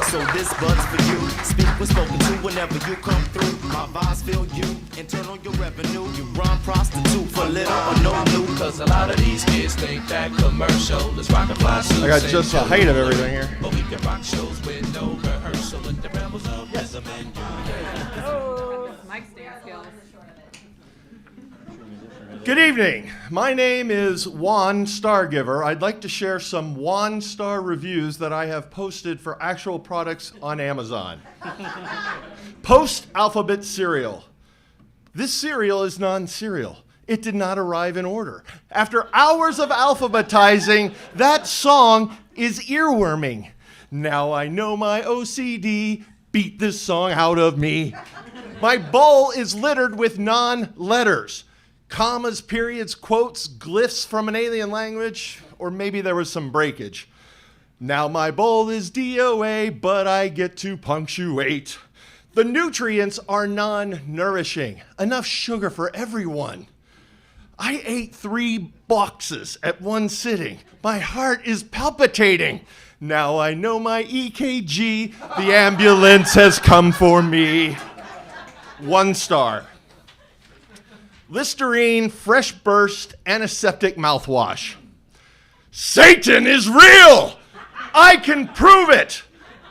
So this bud's for you. Speak was spoken to whenever you come through. My vibes feel you and turn on your revenue. You run prostitute for little or no loot. Cause a lot of these kids think that commercial is rock and fly suits. I got just the height of everything here. But we can rock shows with no rehearsal and the rebels of rhythm and Mic stand skills. Good evening. My name is Juan Stargiver. I'd like to share some Juan Star reviews that I have posted for actual products on Amazon. Post-alphabet cereal. This cereal is non-cereal. It did not arrive in order. After hours of alphabetizing, that song is earworming. Now I know my OCD beat this song out of me. My bowl is littered with non-letters. Commas, periods, quotes, glyphs from an alien language, or maybe there was some breakage. Now my bowl is DOA, but I get to punctuate. The nutrients are non-nourishing. Enough sugar for everyone. I ate 3 boxes at one sitting. My heart is palpitating. Now I know my EKG. The ambulance has come for me. 1 star. Listerine Fresh Burst Antiseptic Mouthwash. Satan is real! I can prove it!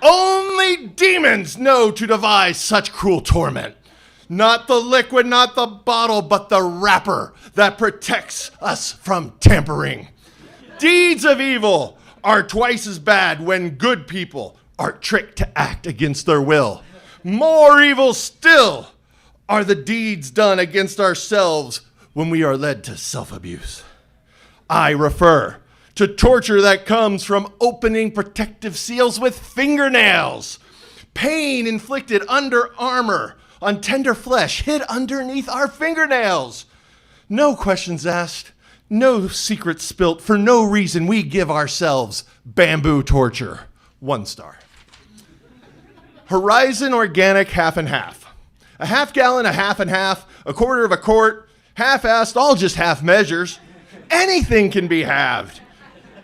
Only demons know to devise such cruel torment. Not the liquid, not the bottle, but the wrapper that protects us from tampering. Deeds of evil are twice as bad when good people are tricked to act against their will. More evil still are the deeds done against ourselves when we are led to self-abuse. I refer to torture that comes from opening protective seals with fingernails, pain inflicted under armor on tender flesh hid underneath our fingernails. No questions asked, no secrets spilt. For no reason we give ourselves bamboo torture. 1 star. Horizon Organic Half and Half. A half gallon, a half and half, a quarter of a quart, half-assed, all just half measures. Anything can be halved.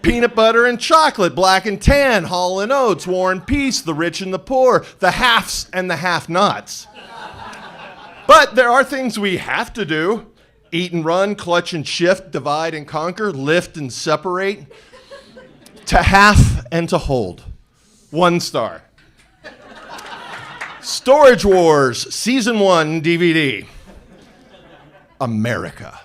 Peanut butter and chocolate, black and tan, Hall & Oates, War and Peace, the rich and the poor, the halves and the half-nots. But there are things we have to do. Eat and run, clutch and shift, divide and conquer, lift and separate. To half and to hold. 1 star. Storage Wars, Season 1 DVD. America.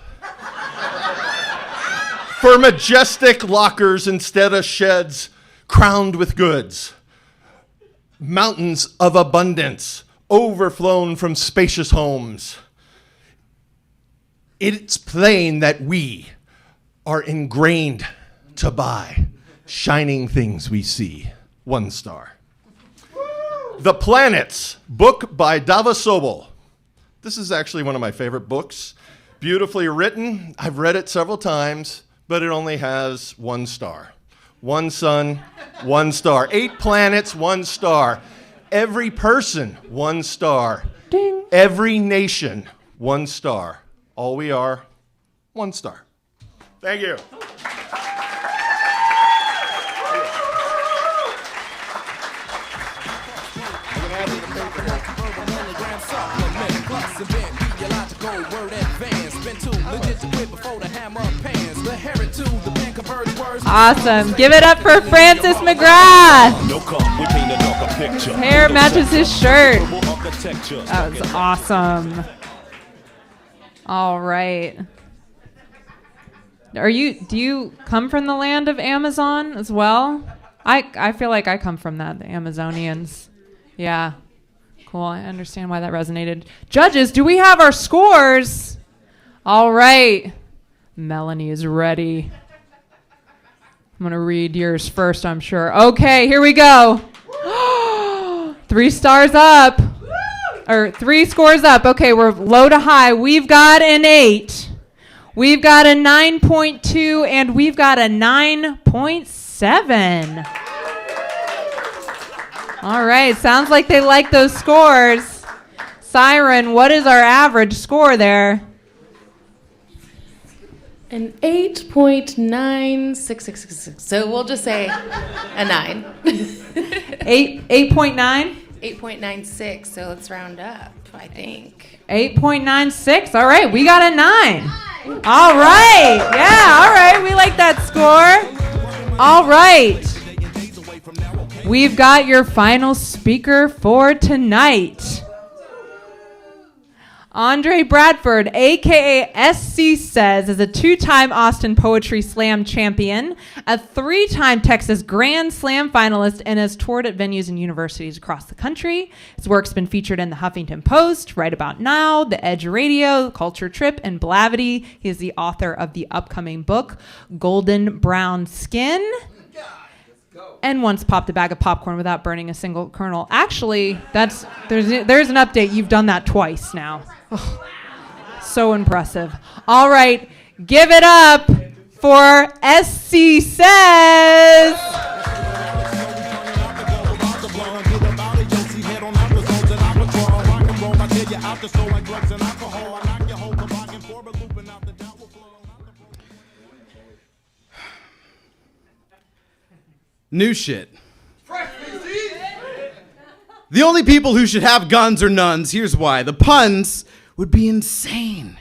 For majestic lockers instead of sheds, crowned with goods. Mountains of abundance, overflown from spacious homes. It's plain that we are ingrained to buy shining things we see. 1 star. The Planets, book by Dava Sobel. This is actually one of my favorite books. Beautifully written. I've read it several times, but it only has 1 star. 1 sun, 1 star. 8 planets, 1 star. Every person, 1 star. Ding. Every nation, 1 star. All we are, 1 star. Thank you. Awesome. Give it up for Francis McGrath. Hair matches his shirt. That was awesome. All right. Do you come from the land of Amazon as well? I feel like I come from that, the Amazonians. Yeah. Cool. I understand why that resonated. Judges, do we have our scores? All right. Melanie is ready. I'm going to read yours first, I'm sure. Okay, here we go. 3 stars up. Or 3 scores up. Okay, we're low to high. We've got an 8. We've got a 9.2, and we've got a 9.7. All right, sounds like they like those scores. Syren, what is our average score there? An 8.9666. So we'll just say a 9. 8.9? 8.96. So let's round up, I think. 8.96. All right, we got a 9. All right. Yeah, all right. We like that score. All right. We've got your final speaker for tonight. Andre Bradford, a.k.a. SC Says, is a 2-time Austin Poetry Slam champion, a 3-time Texas Grand Slam finalist, and has toured at venues and universities across the country. His work's been featured in the Huffington Post, Right About Now, The Edge Radio, Culture Trip, and Blavity. He is the author of the upcoming book, Golden Brown Skin, and once popped a bag of popcorn without burning a single kernel. Actually, there's an update. You've done that twice now. So impressive. All right, give it up for SC Says. New shit. The only people who should have guns are nuns. Here's why. The puns would be insane.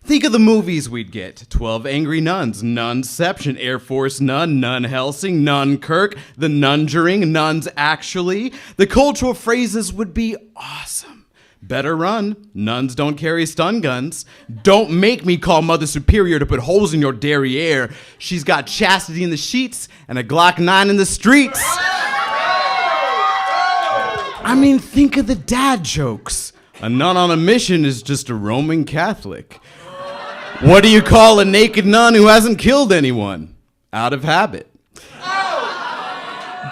Think of the movies we'd get. 12 Angry Nuns, Nunception, Air Force Nun, Nun Helsing, Nun Kirk, The Nunjuring, Nuns Actually. The cultural phrases would be awesome. Better run. Nuns don't carry stun guns. Don't make me call Mother Superior to put holes in your derriere. She's got chastity in the sheets and a Glock 9 in the streets. I mean, think of the dad jokes. A nun on a mission is just a Roman Catholic. What do you call a naked nun who hasn't killed anyone? Out of habit.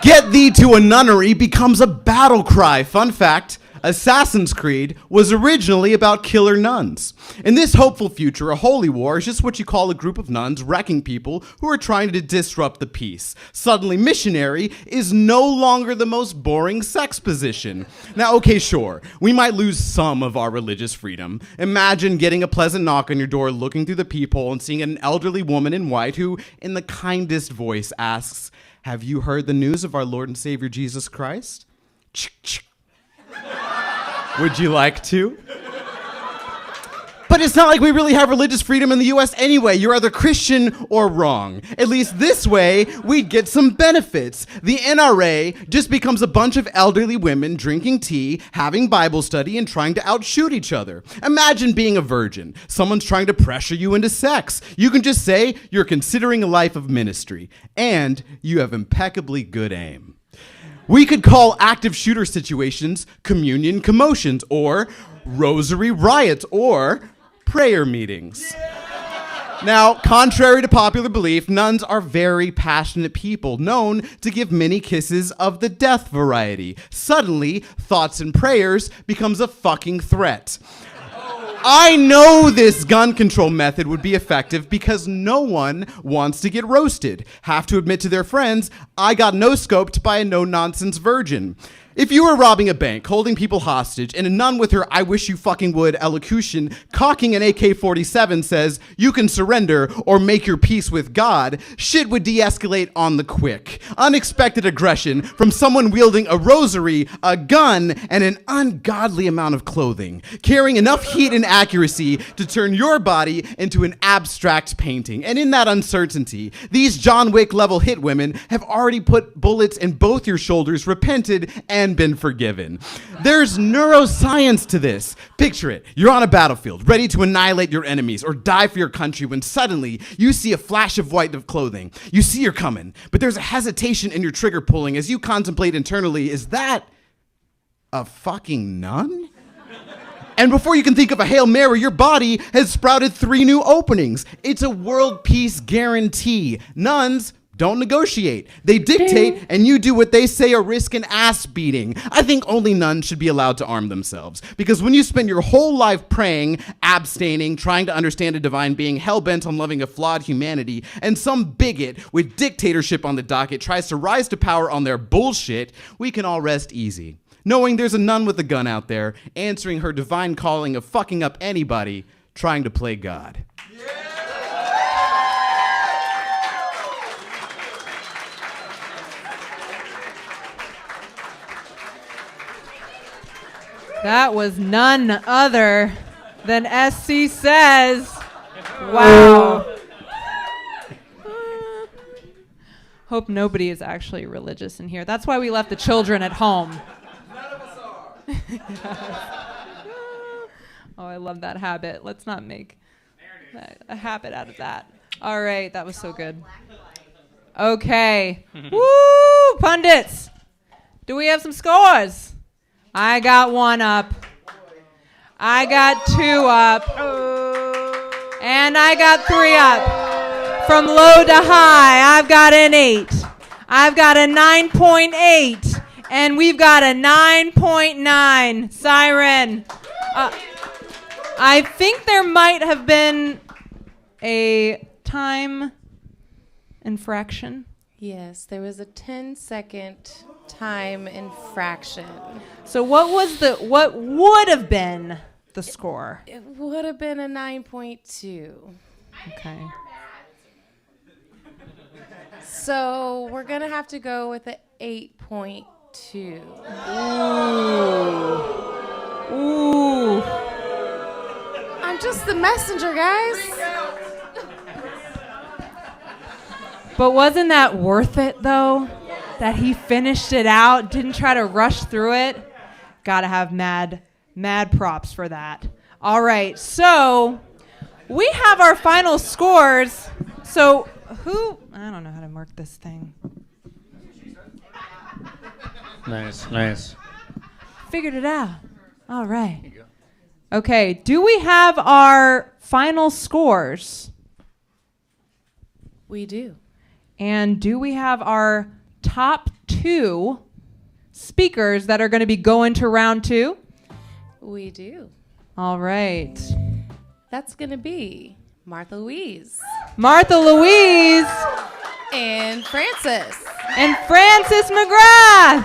Get thee to a nunnery becomes a battle cry. Fun fact, Assassin's Creed was originally about killer nuns. In this hopeful future, a holy war is just what you call a group of nuns wrecking people who are trying to disrupt the peace. Suddenly, missionary is no longer the most boring sex position. Now, okay, sure, we might lose some of our religious freedom. Imagine getting a pleasant knock on your door, looking through the peephole, and seeing an elderly woman in white who, in the kindest voice, asks, "Have you heard the news of our Lord and Savior Jesus Christ?" Would you like to? But it's not like we really have religious freedom in the US anyway. You're either Christian or wrong. At least this way, we'd get some benefits. The NRA just becomes a bunch of elderly women drinking tea, having Bible study, and trying to outshoot each other. Imagine being a virgin. Someone's trying to pressure you into sex. You can just say you're considering a life of ministry, and you have impeccably good aim. We could call active shooter situations communion commotions, or rosary riots, or prayer meetings. Now, contrary to popular belief, nuns are very passionate people, known to give many kisses of the death variety. Suddenly, thoughts and prayers becomes a fucking threat. I know this gun control method would be effective because no one wants to get roasted. Have to admit to their friends, I got no-scoped by a no-nonsense virgin. If you were robbing a bank, holding people hostage, and a nun with her I wish you fucking would elocution cocking an AK-47 says, you can surrender or make your peace with God, shit would de-escalate on the quick. Unexpected aggression from someone wielding a rosary, a gun, and an ungodly amount of clothing, carrying enough heat and accuracy to turn your body into an abstract painting. And in that uncertainty, these John Wick level hit women have already put bullets in both your shoulders, repented, and been forgiven. There's neuroscience to this. Picture it. You're on a battlefield, ready to annihilate your enemies or die for your country when suddenly you see a flash of white of clothing. You see you're coming, but there's a hesitation in your trigger pulling as you contemplate internally, is that a fucking nun? And before you can think of a Hail Mary, your body has sprouted 3 new openings. It's a world peace guarantee. Nuns don't negotiate. They dictate, and you do what they say or risk an ass beating. I think only nuns should be allowed to arm themselves. Because when you spend your whole life praying, abstaining, trying to understand a divine being, hell-bent on loving a flawed humanity, and some bigot with dictatorship on the docket tries to rise to power on their bullshit, we can all rest easy, knowing there's a nun with a gun out there, answering her divine calling of fucking up anybody trying to play God. That was none other than SC Says. Wow. Hope nobody is actually religious in here. That's why we left the children at home. None of us are. Oh, I love that habit. Let's not make a habit out of that. All right, that was so good. Okay. Woo, pundits. Do we have some scores? I got 1 up. I got 2 up. And I got 3 up. From low to high, I've got an 8. I've got a 9.8. And we've got a 9.9. Syren. I think there might have been a time infraction. Yes, there was a 10-second time infraction. So what would have been the score? It would have been a 9.2. Okay. So we're going to have to go with an 8.2. Ooh. I'm just the messenger, guys. But wasn't that worth it, though? That he finished it out, didn't try to rush through it? Gotta have mad props for that. All right, so we have our final scores. So I don't know how to mark this thing. Nice. Figured it out. All right. Okay, do we have our final scores? We do. And do we have our top 2 speakers that are going to be going to round 2? We do. All right. That's going to be Martha Louise. Martha Louise. And Francis. And Francis McGrath.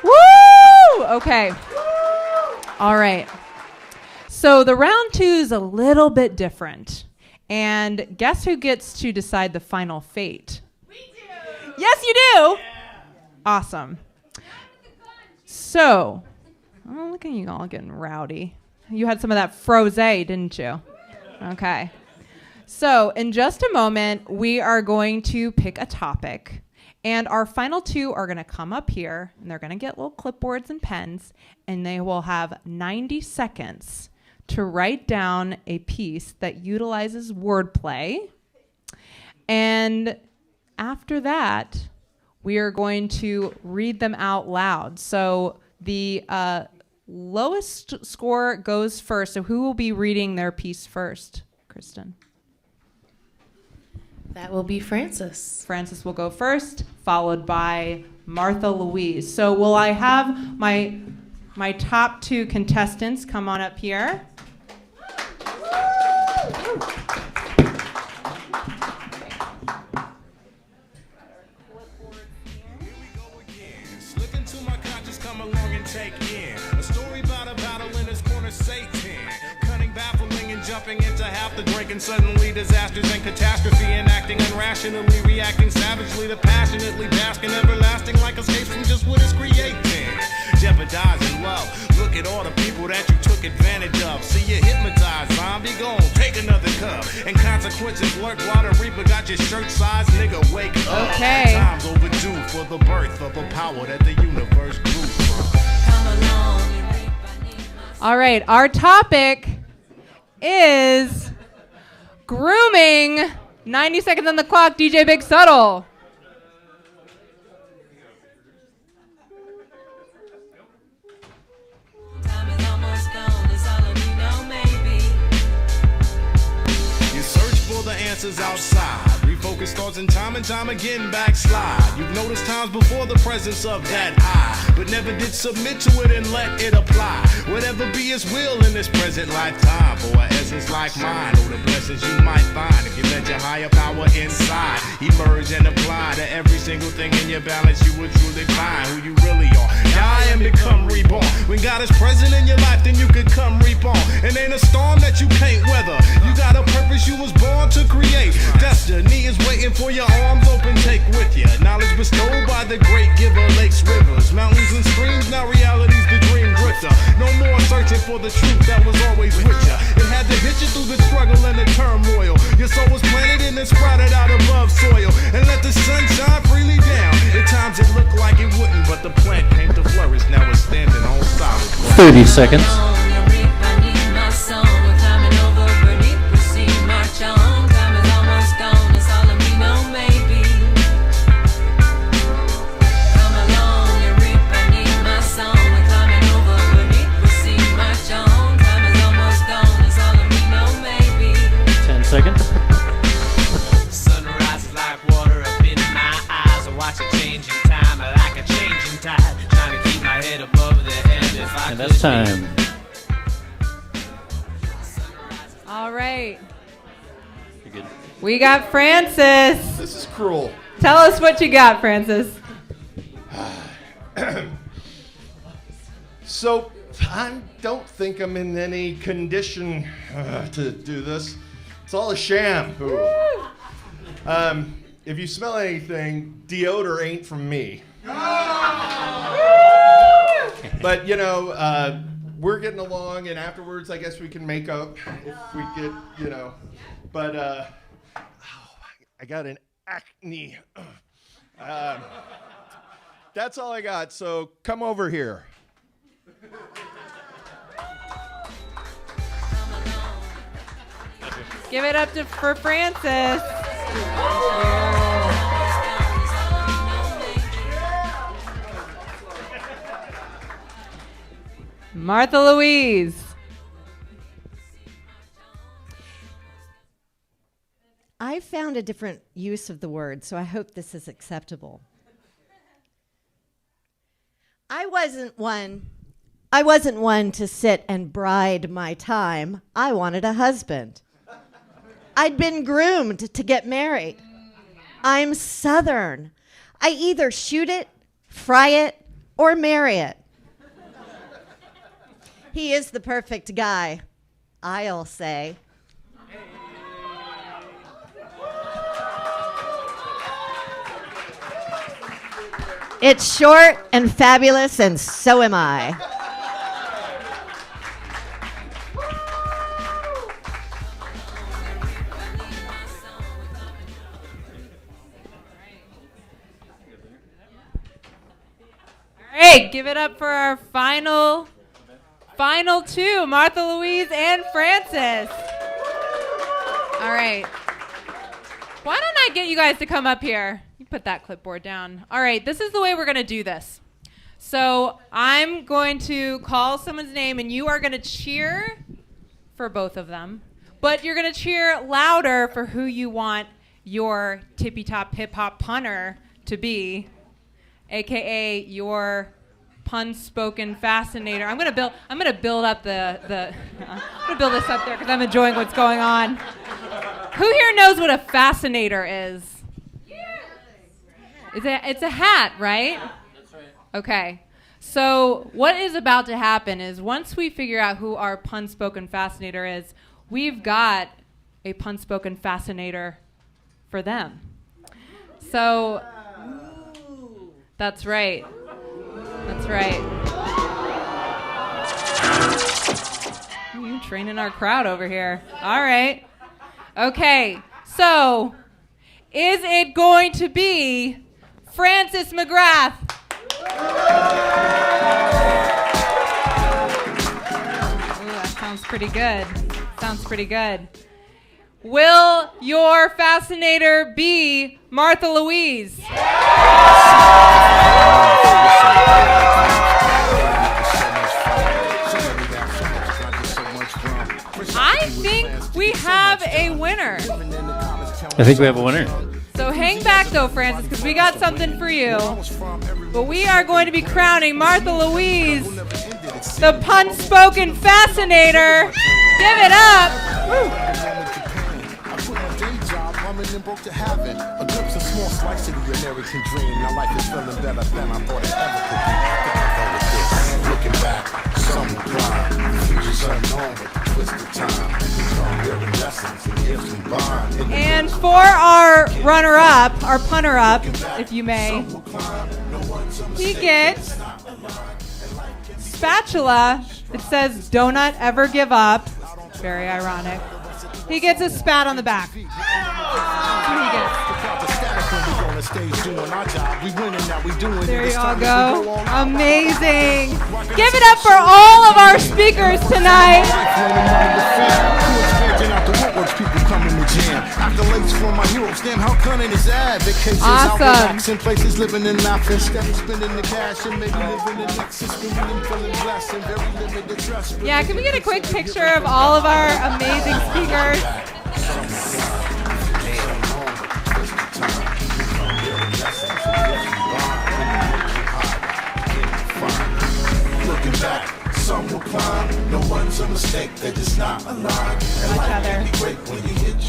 Woo! Okay. All right. So the round 2 is a little bit different. And guess who gets to decide the final fate? We do. Yes, you do. Yeah. Awesome. So, look at you all getting rowdy. You had some of that frosé, didn't you? Okay. So, in just a moment, we are going to pick a topic. And our final 2 are going to come up here, and they're going to get little clipboards and pens, and they will have 90 seconds to write down a piece that utilizes wordplay. And after that, we are going to read them out loud. So the lowest score goes first. So who will be reading their piece first, Kristen? That will be Francis. Francis will go first, followed by Martha Louise. So will I have my top 2 contestants come on up here? take in. A story about a battle in his corner, Satan. Cunning, baffling, and jumping into half the drink, and suddenly disasters and catastrophe, and acting irrationally, reacting savagely to passionately basking, everlasting like escapes from just what is creating. Jeopardizing love. Look at all the people that you took advantage of. See you hypnotized, zombie, gone. Take another cup. And consequences lurk while the reaper got your shirt size. Nigga, wake up. Okay. Time's overdue for the birth of a power that the universe grew from. All right, our topic is grooming. 90 seconds on the clock, DJ Big Subtle. You search for the answers outside. Refocus thoughts and time again backslide. You've noticed times before the presence of that I, but never did submit to it and let it apply. Whatever be his will in this present lifetime. For an essence like mine, oh, the blessings you might find if you let your higher power inside emerge and apply to every single thing in your balance. You will truly find who you really are. Die and become reborn. When God is present in your life, then you can come reap on. And ain't a storm that you can't weather. You got a purpose you was born to create. Destiny is waiting for your arms open. Take with you knowledge bestowed by the great giver. Lakes, rivers, mountains, and streams. Now reality's the dream drifter. No more searching for the truth that was always with you. It had to hit you through the struggle and the turmoil. Your soul was planted and then sprouted out above soil. And let the sun shine freely down. At times it looked like it wouldn't, but the plant came to flourish. Now it's standing on solid ground. 30 seconds. Seconds. Sunrise is like water up in my eyes. I watch it changing time like a changing tide. Trying to keep my head above the head if I And that's time. All right. You're good. We got Francis. This is cruel. Tell us what you got, Francis. So, I don't think I'm in any condition to do this. It's all a sham. If you smell anything, deodor ain't from me. But, you know, we're getting along, and afterwards, I guess we can make up if we get, you know. But, I got an acne. That's all I got, so come over here. Give it up for Francis. Martha Louise. I found a different use of the word, so I hope this is acceptable. I wasn't one to sit and bride my time. I wanted a husband. I'd been groomed to get married. I'm Southern. I either shoot it, fry it, or marry it. He is the perfect guy, I'll say. It's short and fabulous, and so am I. All right, give it up for our final two, Martha Louise and Francis. All right. Why don't I get you guys to come up here? You put that clipboard down. All right, this is the way we're going to do this. So I'm going to call someone's name, and you are going to cheer for both of them. But you're going to cheer louder for who you want your tippy-top hip-hop punter to be, a.k.a. your Punspoken fascinator. I'm gonna build up I'm gonna build this up there because I'm enjoying what's going on. Who here knows what a fascinator is? It's a hat, right? That's right. Okay. So what is about to happen is once we figure out who our Punspoken fascinator is, we've got a Punspoken fascinator for them. So that's right. That's right. You training our crowd over here. All right. Okay. So is it going to be Francis McGrath? Ooh, that sounds pretty good. Sounds pretty good. Will your fascinator be Martha Louise? I think we have a winner. I think we have a winner. So hang back though, Francis, because we got something for you. But we are going to be crowning Martha Louise, the Punspoken fascinator. Give it up. Woo. And broke to heaven. A glimpse, a small slice of the American dream. Now life is feeling better than I thought it ever could be. Looking back, some will climb. The future's unknown, but the twist of time. Learning lessons and gifts combined. And for our runner-up, our punter-up, if you may, he gets spatula. It says, "Donut ever give up." Very ironic. He gets a spat on the back. There you all go. Amazing. Give it up for all of our speakers tonight. Awesome. Yeah, can we get a quick picture of all of our amazing speakers? Some will climb, no one's a mistake, they're just not aligned.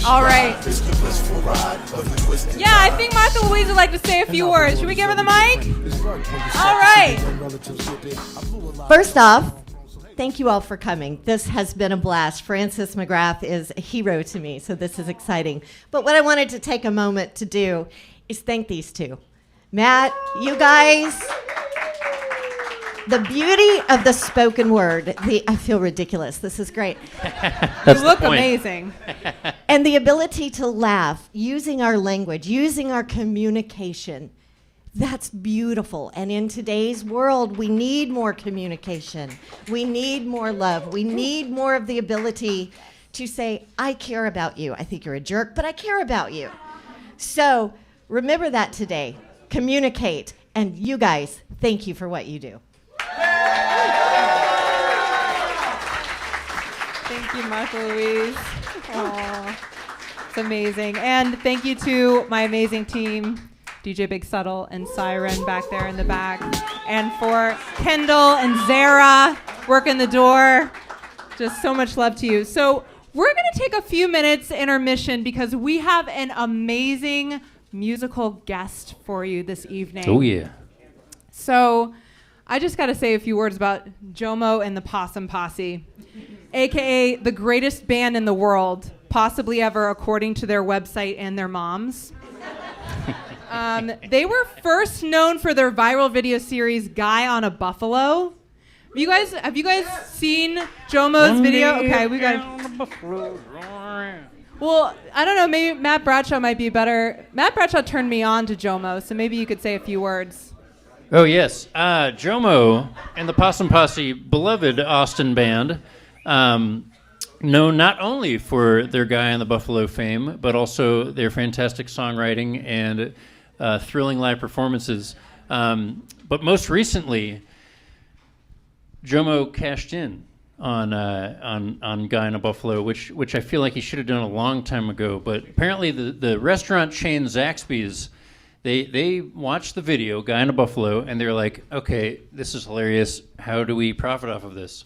All right. Yeah, I think Martha Louise would like to say a few words. Should we give her the mic? All right. First off, thank you all for coming. This has been a blast. Francis McGrath is a hero to me, so this is exciting. But what I wanted to take a moment to do is thank these two. Matt, you guys, the beauty of the spoken word. I feel ridiculous. This is great. You look amazing. And the ability to laugh, using our language, using our communication. That's beautiful. And in today's world, we need more communication. We need more love. We need more of the ability to say, I care about you. I think you're a jerk, but I care about you. So remember that today. Communicate. And you guys, thank you for what you do. Thank you, Martha Louise. Aww. It's amazing. And thank you to my amazing team, DJ Big Subtle and Syren back there in the back. And for Kendall and Zara working the door. Just so much love to you. So we're going to take a few minutes intermission because we have an amazing musical guest for you this evening. Oh, yeah. So I just got to say a few words about Jomo and the Possum Posse, a.k.a. the greatest band in the world, possibly ever, according to their website and their moms. They were first known for their viral video series, Guy on a Buffalo. Have you guys seen Jomo's video? Okay, we got. Well, I don't know. Maybe Matt Bradshaw might be better. Matt Bradshaw turned me on to Jomo, so maybe you could say a few words. Oh, yes. Jomo and the Possum Posse, beloved Austin band, known not only for their Guy on the Buffalo fame, but also their fantastic songwriting and thrilling live performances. But most recently, Jomo cashed in on Guy on a Buffalo, which I feel like he should have done a long time ago. But apparently the restaurant chain Zaxby's, They watched the video, Guy in a Buffalo, and they're like, okay, this is hilarious. How do we profit off of this?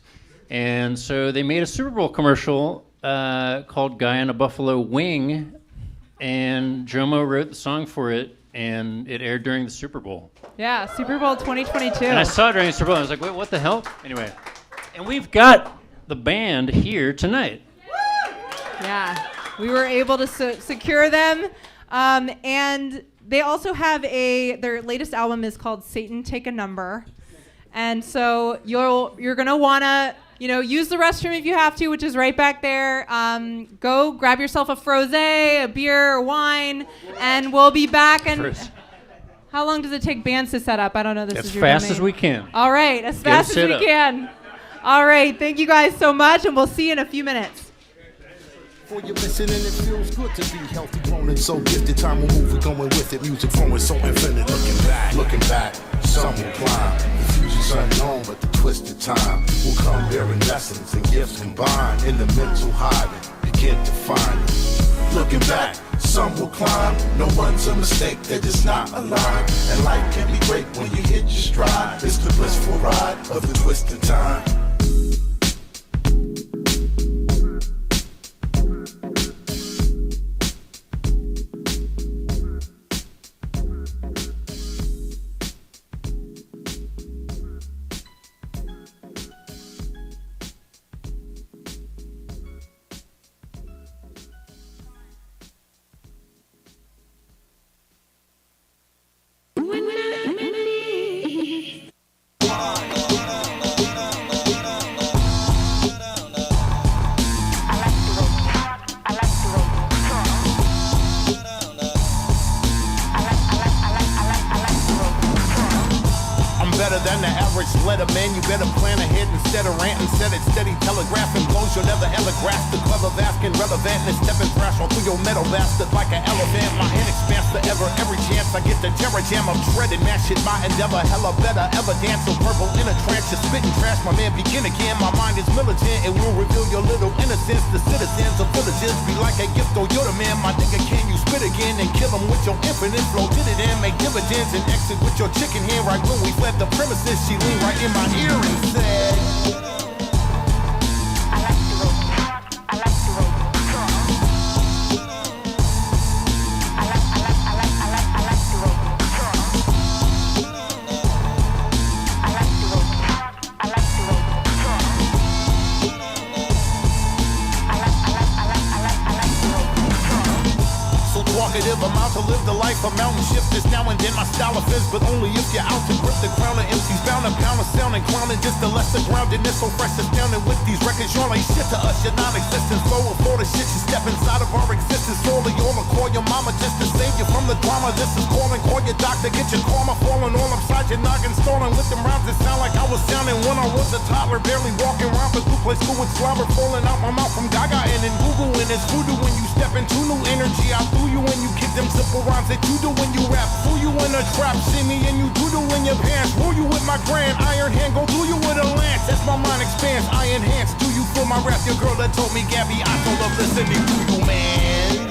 And so they made a Super Bowl commercial called Guy in a Buffalo Wing, and Jomo wrote the song for it, and it aired during the Super Bowl. Yeah, Super Bowl 2022. And I saw it during Super Bowl. I was like, wait, what the hell? Anyway, and we've got the band here tonight. Yeah, we were able to secure them. And they also have their latest album is called Satan Take a Number. And so you're going to want to, use the restroom if you have to, which is right back there. Go grab yourself a frosé, a beer, or wine, and we'll be back. And how long does it take bands to set up? I don't know. This as is your fast domain. as we can. All right, as fast as we can. All right, thank you guys so much, and we'll see you in a few minutes. For your mission, and it feels good to be healthy, grown, and so gifted. Time will move, we're going with it. Music flowing so infinite. Looking back, some will climb. The future's unknown, but the twisted time will come bearing lessons and gifts combined. In the mental hiding, begin to find it. Looking back, some will climb. No one's a mistake, they're just not aligned. And life can be great when you hit your stride. It's the blissful ride of the twisted time. Man, you better plan ahead instead of ranting. Set it steady, telegraphing blows you'll never ever grasp. The clever, asking relevant, and stepping thrash on through your metal bastard like an elephant. My hand expands forever, every chance I get the terror jam. I'm shredded, mash it, my endeavor, hella better, ever dance so purple in a trance. Just spitting trash, my man, begin again. My mind is militant, it will reveal your little innocence. The citizens of villages be like a gift, though you're the man. My nigga, can you spit again and kill them with your infinite flow? Did it in, make dividends and exit with your chicken hand. Right when we fled the premises, she leaned right in my ear and said, I'm out to live the life of mountain shifters. Now and then my style offends, but only if you're out to grip the crown of MCs. Bound to pound a sound and clowning just to lesser groundedness. So fresh astounding with these records, y'all ain't shit to us. Your non-existence, flow for the shit you step inside of our existence. Solely all call your mama just to save you from the drama. This is calling, call your doctor, get your karma falling all upside your noggin, stolen with them rhymes that sound like I was sounding when I was a toddler, barely walking around the blue play school with slobber falling out my mouth from Gaga and Google, and it's voodoo when you step into new energy. I threw you when you kick them simple rhymes that you do when you rap. Fool you in a trap, see me and you doodle in your pants. Rule you with my grand iron hand, go through you with a lance. As my mind expands, I enhance. Do you feel my rap? Your girl that told me, Gabby, I told her listening to you, man.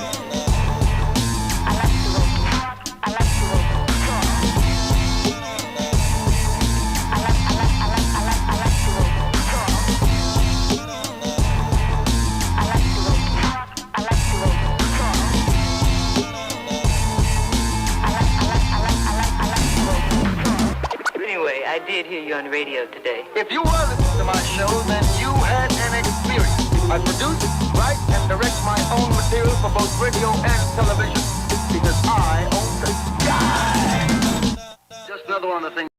I did hear you on the radio today. If you were listening to my show, then you had an experience. I produce, write, and direct my own material for both radio and television because I own the sky. Just another one of the things.